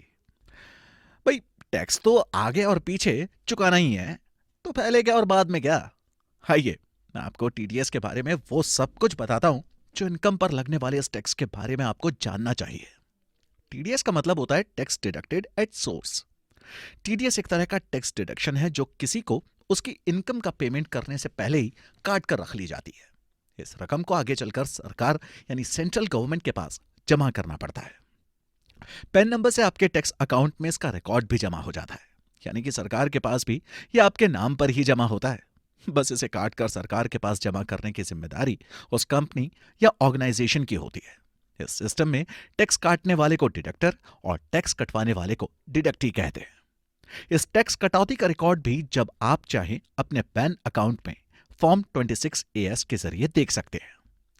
भाई, टैक्स तो आगे और पीछे चुकाना ही है, तो पहले क्या और बाद में क्या। आइए, मैं आपको टीडीएस के बारे में वो सब कुछ बताता हूं जो इनकम पर लगने वाले इस टैक्स के बारे में आपको जानना चाहिए। टीडीएस का मतलब होता है tax deducted at source. TDS एक तरह का टैक्स डिडक्शन है जो किसी को उसकी इनकम का पेमेंट करने से पहले ही काट कर रख ली जाती है। इस रकम को आगे चलकर सरकार यानी सेंट्रल गवर्नमेंट के पास जमा करना पड़ता है। पैन नंबर से आपके टैक्स अकाउंट में इसका रिकॉर्ड भी जमा हो जाता है, यानी कि सरकार के पास भी यह आपके नाम पर ही जमा होता है। बस इसे काट कर सरकार के पास जमा करने की जिम्मेदारी उस कंपनी या ऑर्गेनाइजेशन की होती है। इस सिस्टम में टैक्स काटने वाले को डिडक्टर और टैक्स कटवाने वाले को डिडक्टी कहते हैं। इस टैक्स कटौती का रिकॉर्ड भी जब आप चाहें अपने पैन अकाउंट में फॉर्म 26AS के जरिए देख सकते हैं,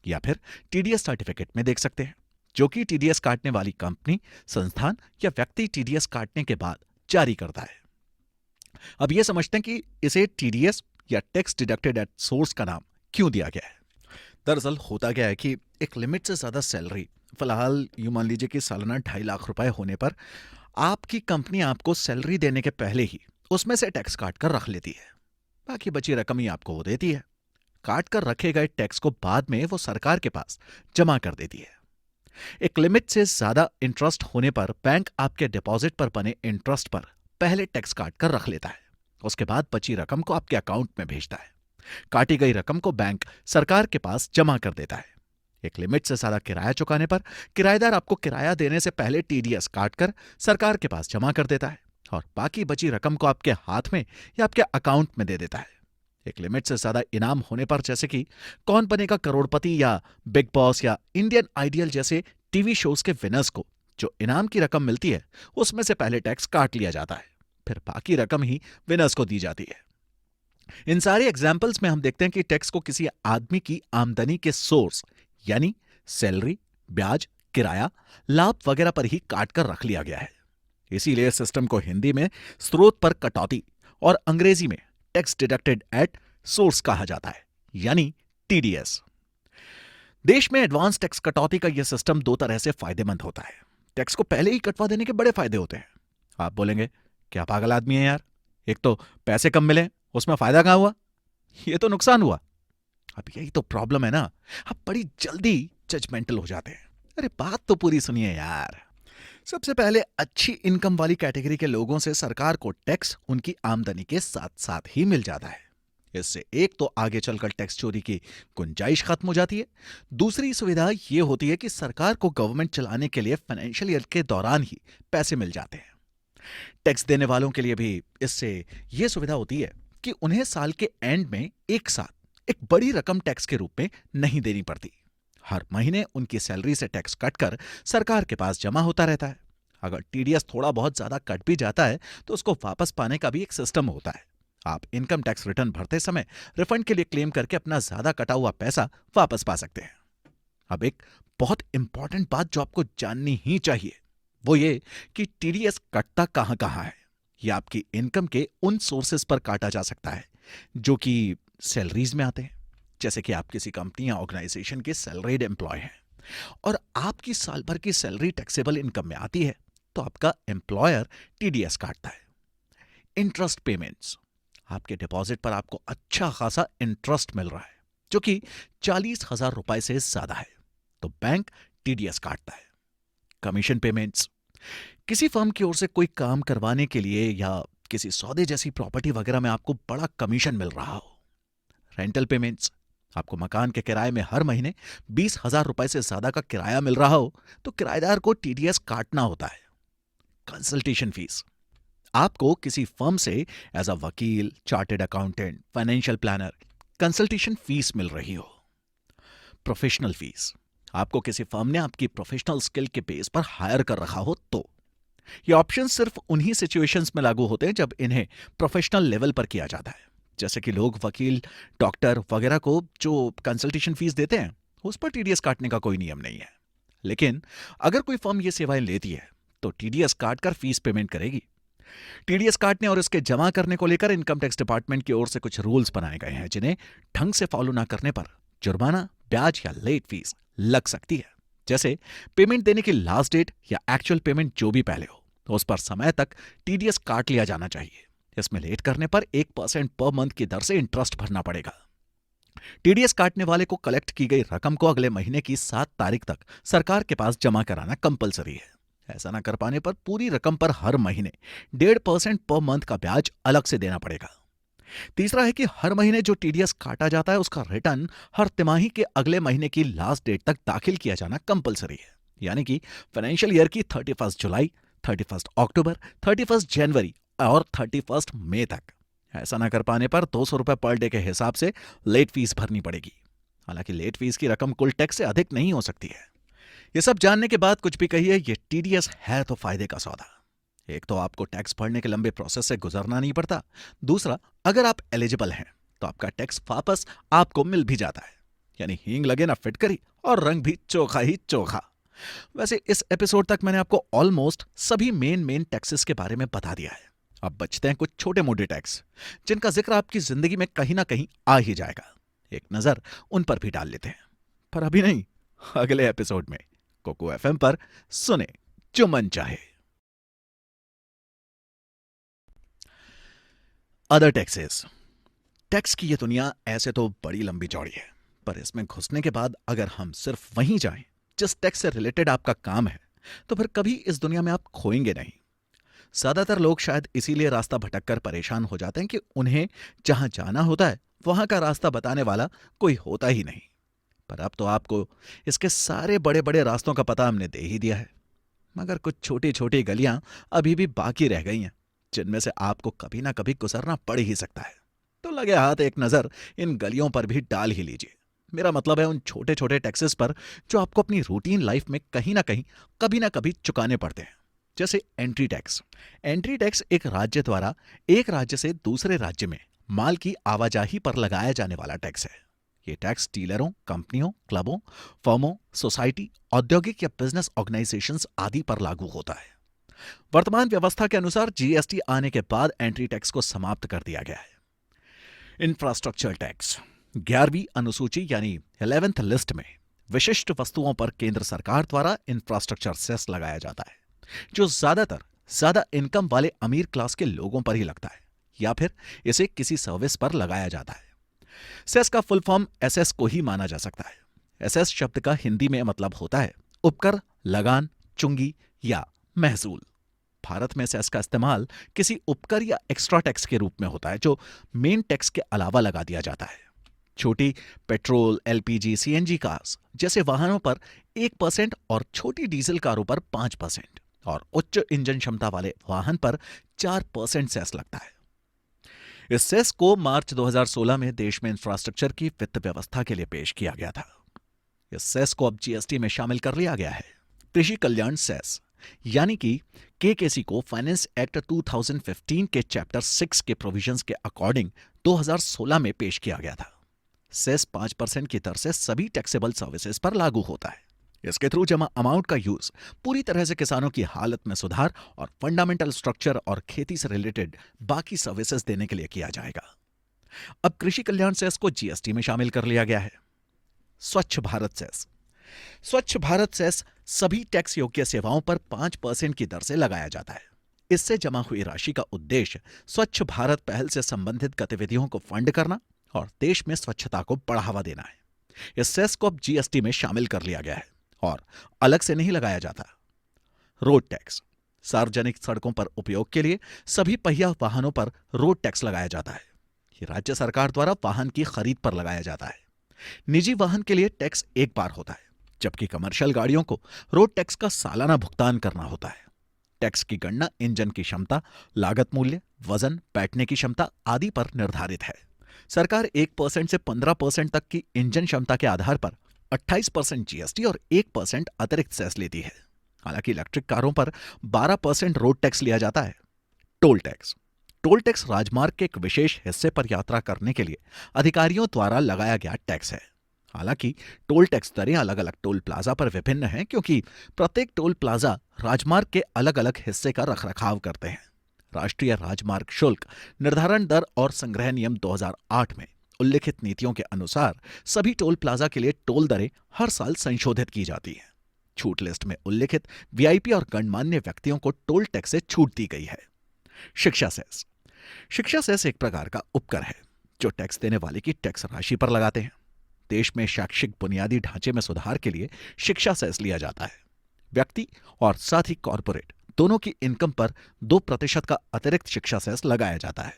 या फिर टीडीएस सर्टिफिकेट में देख सकते हैं, जो कि टीडीएस काटने वाली कंपनी, संस्थान या व्यक्ति टीडीएस काटने के बाद जारी करता है। अब यह समझते हैं कि इसे टीडीएस या टैक्स डिडक्टेड एट सोर्स का नाम क्यों दिया गया है। दरअसल होता क्या है कि एक लिमिट से ज्यादा सैलरी, फिलहाल यूं मान लीजिए कि सालाना 2.5 लाख रुपए होने पर आपकी कंपनी आपको सैलरी देने के पहले ही उसमें से टैक्स काट कर रख लेती है। बाकी बची रकम ही आपको वो देती है। काट कर रखे गए टैक्स को बाद में वो सरकार के पास जमा कर देती है। एक लिमिट से ज्यादा इंटरेस्ट होने पर बैंक आपके डिपॉजिट पर बने इंटरेस्ट पर पहले टैक्स काट कर रख लेता है। उसके बाद बची रकम को आपके अकाउंट में भेजता है। काटी गई रकम को बैंक सरकार के पास जमा कर देता है। एक लिमिट से ज्यादा किराया चुकाने पर किराएदार आपको किराया देने से पहले टीडीएस काटकर सरकार के पास जमा कर देता है और बाकी बची रकम को आपके हाथ में या आपके अकाउंट में दे देता है। एक लिमिट से ज्यादा इनाम होने पर, जैसे कि कौन बनेगा करोड़पति या बिग बॉस या इंडियन आइडियल जैसे टीवी शोज के विनर्स को जो इनाम की रकम मिलती है उसमें से पहले टैक्स काट लिया जाता है, फिर बाकी रकम ही विनर्स को दी जाती है। इन सारे एग्जाम्पल्स में हम देखते हैं कि टैक्स को किसी आदमी की आमदनी के सोर्स यानी सैलरी, ब्याज, किराया, लाभ वगैरह पर ही काट कर रख लिया गया है। इसीलिए सिस्टम को हिंदी में स्रोत पर कटौती और अंग्रेजी में टैक्स डिडक्टेड एट सोर्स कहा जाता है, यानी टीडीएस। देश में एडवांस टैक्स कटौती का यह सिस्टम दो तरह से फायदेमंद होता है। टैक्स को पहले ही कटवा देने के बड़े फायदे होते हैं। आप बोलेंगे, क्या पागल आदमी है यार, एक तो पैसे कम मिले, उसमें फायदा कहां हुआ, यह तो नुकसान हुआ। अब यही तो प्रॉब्लम है ना, आप बड़ी जल्दी जजमेंटल हो जाते हैं। अरे बात तो पूरी सुनिए यार। सबसे पहले अच्छी इनकम वाली कैटेगरी के लोगों से सरकार को टैक्स उनकी आमदनी के साथ साथ ही मिल जाता है। इससे एक तो आगे चलकर टैक्स चोरी की गुंजाइश खत्म हो जाती है। दूसरी सुविधा यह होती है कि सरकार को गवर्नमेंट चलाने के लिए फाइनेंशियल ईयर के दौरान ही पैसे मिल जाते हैं। टैक्स देने वालों के लिए भी इससे यह सुविधा होती है कि उन्हें साल के एंड में एक साथ एक बड़ी रकम टैक्स के रूप में नहीं देनी पड़ती। हर महीने उनकी सैलरी से टैक्स कटकर सरकार के पास जमा होता रहता है। अगर टीडीएस थोड़ा बहुत ज्यादा कट भी जाता है तो उसको वापस पाने का भी एक सिस्टम होता है। आप इनकम टैक्स रिटर्न भरते समय रिफंड के लिए क्लेम करके अपना ज्यादा कटा हुआ पैसा वापस पा सकते हैं। अब एक बहुत इंपॉर्टेंट बात जो आपको जाननी ही चाहिए वो ये कि टीडीएस कटता कहां कहां है। यह आपकी इनकम के उन सोर्सेस पर काटा जा सकता है जो कि सैलरीज में आते हैं, जैसे कि आप किसी कंपनी या ऑर्गेनाइजेशन के सैलरीड एम्प्लॉय हैं और आपकी साल भर की सैलरी टैक्सेबल इनकम में आती है तो आपका एम्प्लॉयर टीडीएस काटता है। इंटरेस्ट पेमेंट्स, आपके डिपॉजिट पर आपको अच्छा खासा इंटरेस्ट मिल रहा है जो कि 40,000 रुपए से ज्यादा है तो बैंक टीडीएस काटता है। कमीशन पेमेंट्स, किसी फर्म की ओर से कोई काम करवाने के लिए या किसी सौदे जैसी प्रॉपर्टी वगैरह में आपको बड़ा कमीशन मिल रहा हो। रेंटल पेमेंट्स, आपको मकान के किराए में हर महीने 20,000 रुपए से ज्यादा का किराया मिल रहा हो तो किराएदार को टीडीएस काटना होता है। कंसल्टेशन फीस, आपको किसी फर्म से एज अ वकील, chartered accountant, financial planner consultation fees मिल रही हो। प्रोफेशनल फीस, आपको किसी फर्म ने आपकी प्रोफेशनल स्किल के बेस पर हायर कर रखा हो तो। ये ऑप्शन सिर्फ उन्हीं सिचुएशंस में लागू होते हैं जब इन्हें प्रोफेशनल लेवल पर किया जाता है, जैसे कि लोग वकील, डॉक्टर वगैरह को जो कंसल्टेशन फीस देते हैं उस पर टीडीएस काटने का कोई नियम नहीं है। लेकिन अगर कोई फर्म ये सेवाएं लेती है तो टीडीएस काट कर फीस पेमेंट करेगी। टीडीएस काटने और इसके जमा करने को लेकर इनकम टैक्स डिपार्टमेंट की ओर से कुछ रूल्स बनाए गए हैं, जिन्हें ढंग से फॉलो ना करने पर जुर्माना, ब्याज या लेट फीस लग सकती है। जैसे पेमेंट देने की लास्ट डेट या एक्चुअल पेमेंट जो भी पहले हो, तो उस पर समय तक टीडीएस काट लिया जाना चाहिए। इसमें लेट करने पर 1% पर मंथ की दर से इंटरेस्ट भरना पड़ेगा। टीडीएस काटने वाले को कलेक्ट की गई रकम को अगले महीने की 7 तारीख तक सरकार के पास जमा कराना कंपलसरी है। ऐसा न कर पाने पर पूरी रकम पर हर महीने 1.5% पर मंथ का ब्याज अलग से देना पड़ेगा। तीसरा है कि हर महीने जो टीडीएस काटा जाता है उसका रिटर्न हर तिमाही के अगले महीने की लास्ट डेट तक दाखिल किया जाना कंपलसरी है, यानी कि फाइनेंशियल ईयर की 31 जुलाई, 31 अक्टूबर, 31 जनवरी और 31 मई तक। ऐसा ना कर पाने पर 200 रुपए पर डे के हिसाब से लेट फीस भरनी पड़ेगी। हालांकि लेट फीस की रकम कुल टैक्स से अधिक नहीं हो सकती है। ये सब जानने के बाद कुछ भी कहिए, ये टीडीएस है तो फायदे का सौदा। एक तो आपको टैक्स भरने के लंबे प्रोसेस से गुजरना नहीं पड़ता। दूसरा, अगर आप एलिजिबल हैं तो आपका टैक्स वापस आपको मिल भी जाता है, यानी हींग लगे ना फिटकरी और रंग भी चोखा ही चोखा। वैसे इस एपिसोड तक मैंने आपको ऑलमोस्ट सभी मेन टैक्सेस के बारे में बता दिया है। अब बचते हैं कुछ छोटे मोटे टैक्स, जिनका जिक्र आपकी जिंदगी में कहीं ना कहीं आ ही जाएगा। एक नजर उन पर भी डाल लेते हैं, पर अभी नहीं, अगले एपिसोड में कोको एफएम पर सुने जो मन चाहे। Other taxes. टैक्स की ये दुनिया ऐसे तो बड़ी लंबी चौड़ी है, पर इसमें घुसने के बाद अगर हम सिर्फ वहीं जाएं जिस टैक्स से रिलेटेड आपका काम है, तो फिर कभी इस दुनिया में आप खोएंगे नहीं। ज्यादातर लोग शायद इसीलिए रास्ता भटककर परेशान हो जाते हैं कि उन्हें जहां जाना होता है वहां का रास्ता बताने वाला कोई होता ही नहीं। पर अब तो आपको इसके सारे बड़े बड़े रास्तों का पता हमने दे ही दिया है, मगर कुछ छोटी छोटी गलियां अभी भी बाकी रह गई हैं, जिनमें से आपको कभी ना कभी गुजरना पड़ ही सकता है। तो लगे हाथ एक नजर इन गलियों पर भी डाल ही लीजिए। मेरा मतलब है उन छोटे छोटे टैक्सेस पर जो आपको अपनी रूटीन लाइफ में कहीं ना कहीं कभी ना कभी चुकाने पड़ते हैं। जैसे एंट्री टैक्स। एंट्री टैक्स एक राज्य द्वारा एक राज्य से दूसरे राज्य में माल की आवाजाही पर लगाया जाने वाला टैक्स है। ये टैक्स डीलरों, कंपनियों, क्लबों, फर्मों, सोसाइटी, औद्योगिक या बिजनेस ऑर्गेनाइजेशंस आदि पर लागू होता है। वर्तमान व्यवस्था के अनुसार जीएसटी आने के बाद एंट्री टैक्स को समाप्त कर दिया गया है। Infrastructure tax. 11वीं अनुसूची यानी 11th लिस्ट में विशिष्ट वस्तुओं पर केंद्र सरकार द्वारा इंफ्रास्ट्रक्चर सेस लगाया जाता है, जो ज्यादा इनकम वाले अमीर क्लास के लोगों पर ही लगता है, या फिर इसे किसी सर्विस पर लगाया जाता है। सेस का फुल फॉर्म एसएस को ही माना जा सकता है। एसएस शब्द का हिंदी में मतलब होता है उपकर, लगान, चुंगी या महसूल। भारत में सेस का इस्तेमाल किसी उपकर या एक्स्ट्रा टैक्स के रूप में होता है, जो मेन टैक्स के अलावा लगा दिया जाता है। छोटी पेट्रोल, एलपीजी, सीएनजी कार्स जैसे वाहनों पर 1% और छोटी डीजल कारों पर 5% और उच्च इंजन क्षमता वाले वाहन पर 4% सेस लगता है। इस सेस को मार्च 2016 में देश में इंफ्रास्ट्रक्चर की वित्त व्यवस्था के लिए पेश किया गया था। इस सेस को अब जीएसटी में शामिल कर लिया गया है। कृषि कल्याण सेस यानी कि केकेसी को फाइनेंस एक्ट 2015 के चैप्टर 6 के प्रोविजंस के अकॉर्डिंग 2016 में पेश किया गया था। सेस 5% की दर से सभी टैक्सेबल सर्विसेज पर लागू होता है। इसके थ्रू जमा अमाउंट का यूज पूरी तरह से किसानों की हालत में सुधार और फंडामेंटल स्ट्रक्चर और खेती से रिलेटेड बाकी सर्विसेज देने के लिए किया जाएगा। अब कृषि कल्याण सेस को जीएसटी में शामिल कर लिया गया है। स्वच्छ भारत सेस। स्वच्छ भारत सेस सभी टैक्स योग्य सेवाओं पर 5% की दर से लगाया जाता है। इससे जमा हुई राशि का उद्देश्य स्वच्छ भारत पहल से संबंधित गतिविधियों को फंड करना और देश में स्वच्छता को बढ़ावा देना है। इस सेस को अब जीएसटी में शामिल कर लिया गया है और अलग से नहीं लगाया जाता। Road tax. सार्वजनिक सड़कों पर उपयोग के लिए सभी पहिया वाहनों पर रोड टैक्स लगाया जाता है। ये राज्य सरकार द्वारा वाहन की खरीद पर लगाया जाता है। निजी वाहन के लिए टैक्स एक बार होता है, जबकि कमर्शियल गाड़ियों को रोड टैक्स का सालाना भुगतान करना होता है। टैक्स की गणना इंजन की क्षमता, लागत मूल्य, वजन, बैठने की क्षमता आदि पर निर्धारित है। सरकार 1% से 15% तक की इंजन क्षमता के आधार पर 28% जीएसटी और 1% अतिरिक्त सेस लेती है। हालांकि इलेक्ट्रिक कारों पर 12% रोड टैक्स लिया जाता है। Toll tax. टोल टैक्स राजमार्ग के एक विशेष हिस्से पर यात्रा करने के लिए अधिकारियों द्वारा लगाया गया टैक्स है। हालांकि टोल टैक्स दरें अलग अलग टोल प्लाजा पर विभिन्न हैं, क्योंकि प्रत्येक टोल प्लाजा राजमार्ग के अलग अलग हिस्से का रखरखाव करते हैं। राष्ट्रीय राजमार्ग शुल्क निर्धारण दर और संग्रह नियम 2008 में उल्लिखित नीतियों के अनुसार सभी टोल प्लाजा के लिए टोल दरें हर साल संशोधित की जाती हैं। छूट लिस्ट में उल्लिखित वीआईपी और गणमान्य व्यक्तियों को टोल टैक्स से छूट दी गई है। शिक्षा सेस। शिक्षा सेस एक प्रकार का उपकर है जो टैक्स देने वाले की टैक्स राशि पर लगाते हैं। देश में शैक्षिक बुनियादी ढांचे में सुधार के लिए शिक्षा सेस लिया जाता है। व्यक्ति और साथ ही कॉरपोरेट दोनों की इनकम पर 2% का अतिरिक्त शिक्षा सेस लगाया जाता है।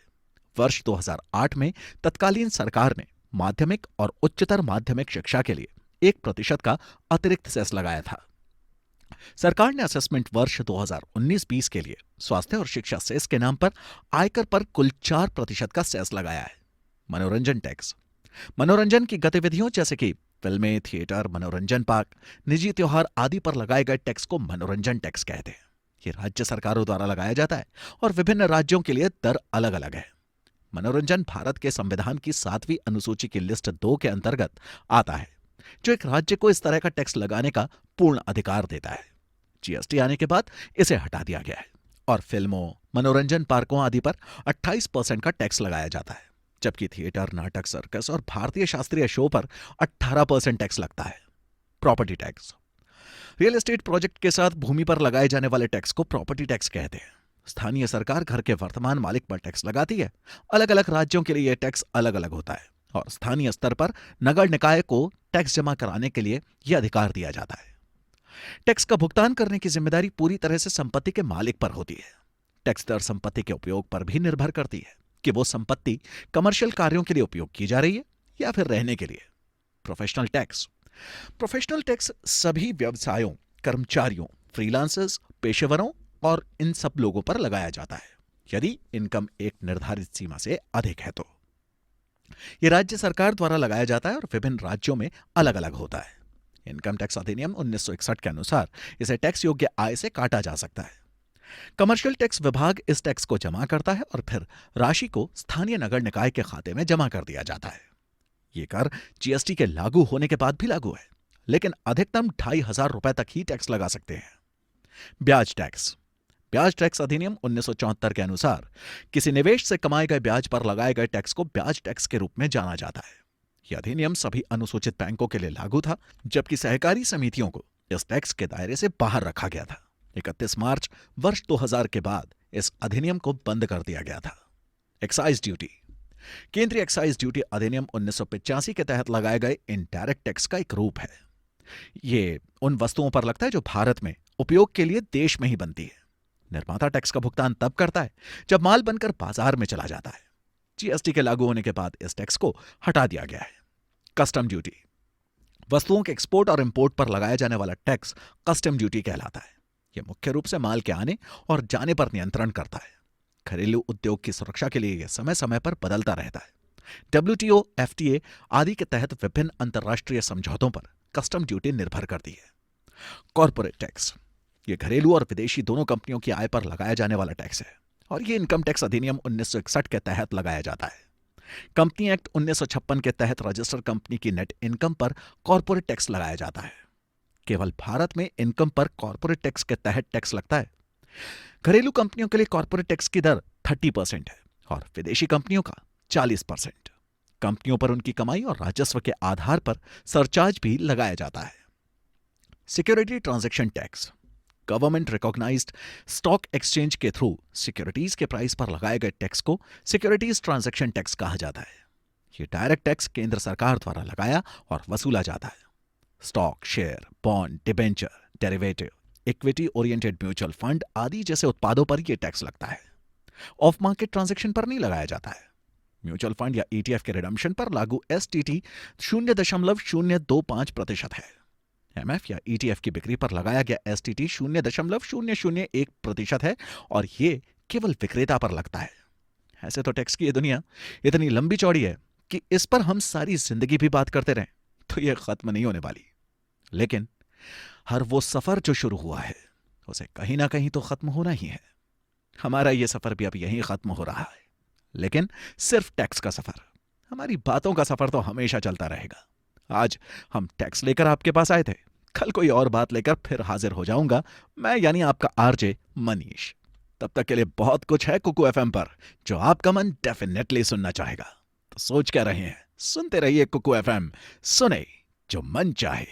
वर्ष 2008 में तत्कालीन सरकार ने माध्यमिक और उच्चतर माध्यमिक शिक्षा के लिए 1% का अतिरिक्त सेस लगाया था। सरकार ने असेसमेंट वर्ष 2019-20 के लिए स्वास्थ्य और शिक्षा सेस के नाम पर आयकर पर कुल 4% का सेस लगाया है। मनोरंजन टैक्स। मनोरंजन की गतिविधियों जैसे कि फिल्में, थिएटर, मनोरंजन पार्क, निजी त्योहार आदि पर लगाए गए टैक्स को मनोरंजन टैक्स कहते हैं। ये राज्य सरकारों द्वारा लगाया जाता है और विभिन्न राज्यों के लिए दर अलग अलग है। मनोरंजन भारत के संविधान की 7वीं अनुसूची की लिस्ट 2 के अंतर्गत आता है, जो एक राज्य को इस तरह का टैक्स लगाने का पूर्ण अधिकार देता है। जीएसटी आने के बाद इसे हटा दिया गया है और फिल्मों, मनोरंजन पार्कों आदि पर 28% का टैक्स लगाया जाता है, जबकि थिएटर, नाटक, सर्कस और भारतीय शास्त्रीय शो पर 18% टैक्स लगता है। Property tax. Real estate project के साथ भूमि पर लगाए जाने वाले टैक्स को प्रॉपर्टी टैक्स कहते हैं। स्थानीय सरकार घर के वर्तमान मालिक पर टैक्स लगाती है। अलग अलग राज्यों के लिए यह टैक्स अलग अलग होता है और स्थानीय स्तर पर नगर निकाय को टैक्स जमा कराने के लिए यह अधिकार दिया जाता है। टैक्स का भुगतान करने की जिम्मेदारी पूरी तरह से संपत्ति के मालिक पर होती है। टैक्स दर संपत्ति के उपयोग पर भी निर्भर करती है कि वो संपत्ति कमर्शियल कार्यों के लिए उपयोग की जा रही है या फिर रहने के लिए। Professional tax. प्रोफेशनल टैक्स सभी व्यवसायों, कर्मचारियों, फ्रीलांसर्स, पेशेवरों और इन सब लोगों पर लगाया जाता है यदि इनकम एक निर्धारित सीमा से अधिक है तो। यह राज्य सरकार द्वारा लगाया जाता है और विभिन्न राज्यों में अलग अलग होता है। इनकम टैक्स अधिनियम 1961 के अनुसार इसे टैक्स योग्य आय से काटा जा सकता है। कमर्शियल टैक्स विभाग इस टैक्स को जमा करता है और फिर राशि को स्थानीय नगर निकाय के खाते में जमा कर दिया जाता है। यह कर जीएसटी के लागू होने के बाद भी लागू है, लेकिन अधिकतम 2,500 रुपए तक ही टैक्स लगा सकते हैं। ब्याज टैक्स। ब्याज टैक्स अधिनियम 1974 के अनुसार किसी निवेश से कमाए गए ब्याज पर लगाए गए टैक्स को ब्याज टैक्स के रूप में जाना जाता है। यह अधिनियम सभी अनुसूचित बैंकों के लिए लागू था, जबकि सहकारी समितियों को इस टैक्स के दायरे से बाहर रखा गया था। 31 मार्च वर्ष 2000 के बाद इस अधिनियम को बंद कर दिया गया था। Excise duty. केंद्रीय एक्साइज ड्यूटी अधिनियम 1985 के तहत लगाए गए इनडायरेक्ट टैक्स का एक रूप है। ये उन वस्तुओं पर लगता है जो भारत में उपयोग के लिए देश में ही बनती है। निर्माता टैक्स का भुगतान तब करता है जब माल बनकर बाजार में चला जाता है। जीएसटी के लागू होने के बाद इस टैक्स को हटा दिया गया है। Custom duty. वस्तुओं के एक्सपोर्ट और इंपोर्ट पर लगाया जाने वाला टैक्स कस्टम ड्यूटी कहलाता है। यह मुख्य रूप से माल के आने और जाने पर नियंत्रण करता है। घरेलू उद्योग की सुरक्षा के लिए यह समय समय पर बदलता रहता है। WTO, FTA आदि के तहत विभिन्न अंतर्राष्ट्रीय समझौतों पर कस्टम ड्यूटी निर्भर करती है। Corporate tax. यह घरेलू और विदेशी दोनों कंपनियों की आय पर लगाया जाने वाला टैक्स है और यह इनकम टैक्स अधिनियम 1961 के तहत लगाया जाता है। कंपनी एक्ट 1956 के तहत रजिस्टर्ड कंपनी की नेट इनकम पर कॉर्पोरेट टैक्स लगाया जाता है। केवल भारत में इनकम पर कॉर्पोरेट टैक्स के तहत टैक्स लगता है। घरेलू कंपनियों के लिए कॉर्पोरेट टैक्स की दर 30% है और विदेशी कंपनियों का 40%। कंपनियों पर उनकी कमाई और राजस्व के आधार पर सरचार्ज भी लगाया जाता है। Security transaction tax. Government recognised stock exchange के थ्रू सिक्योरिटीज के प्राइस पर लगाए गए टैक्स को सिक्योरिटीज ट्रांजैक्शन टैक्स कहा जाता है। यह डायरेक्ट टैक्स केंद्र सरकार द्वारा लगाया और वसूला जाता है। Stock, share, bond, debenture, derivative, equity oriented mutual fund आदि जैसे उत्पादों पर यह टैक्स लगता है। ऑफ मार्केट ट्रांजैक्शन पर नहीं लगाया जाता है। म्यूचुअल फंड या ETF के रिडम्पशन पर लागू STT 0.025% है। MF या ETF की बिक्री पर लगाया गया STT 0.001% है और यह केवल विक्रेता पर लगता है। ऐसे तो टैक्स की यह दुनिया इतनी लंबी चौड़ी है कि इस पर हम सारी जिंदगी भी बात करते रहें तो यह खत्म नहीं होने वाली। लेकिन हर वो सफर जो शुरू हुआ है उसे कहीं ना कहीं तो खत्म होना ही है। हमारा यह सफर भी अब यहीं खत्म हो रहा है, लेकिन सिर्फ टैक्स का सफर। हमारी बातों का सफर तो हमेशा चलता रहेगा। आज हम टैक्स लेकर आपके पास आए थे, कल कोई और बात लेकर फिर हाजिर हो जाऊंगा मैं, यानी आपका RJ मनीष। तब तक के लिए बहुत कुछ है कुकू एफएम पर जो आपका मन डेफिनेटली सुनना चाहेगा। तो सोच क्या रहे हैं, सुनते रहिए कुकू एफएम, सुने जो मन चाहे।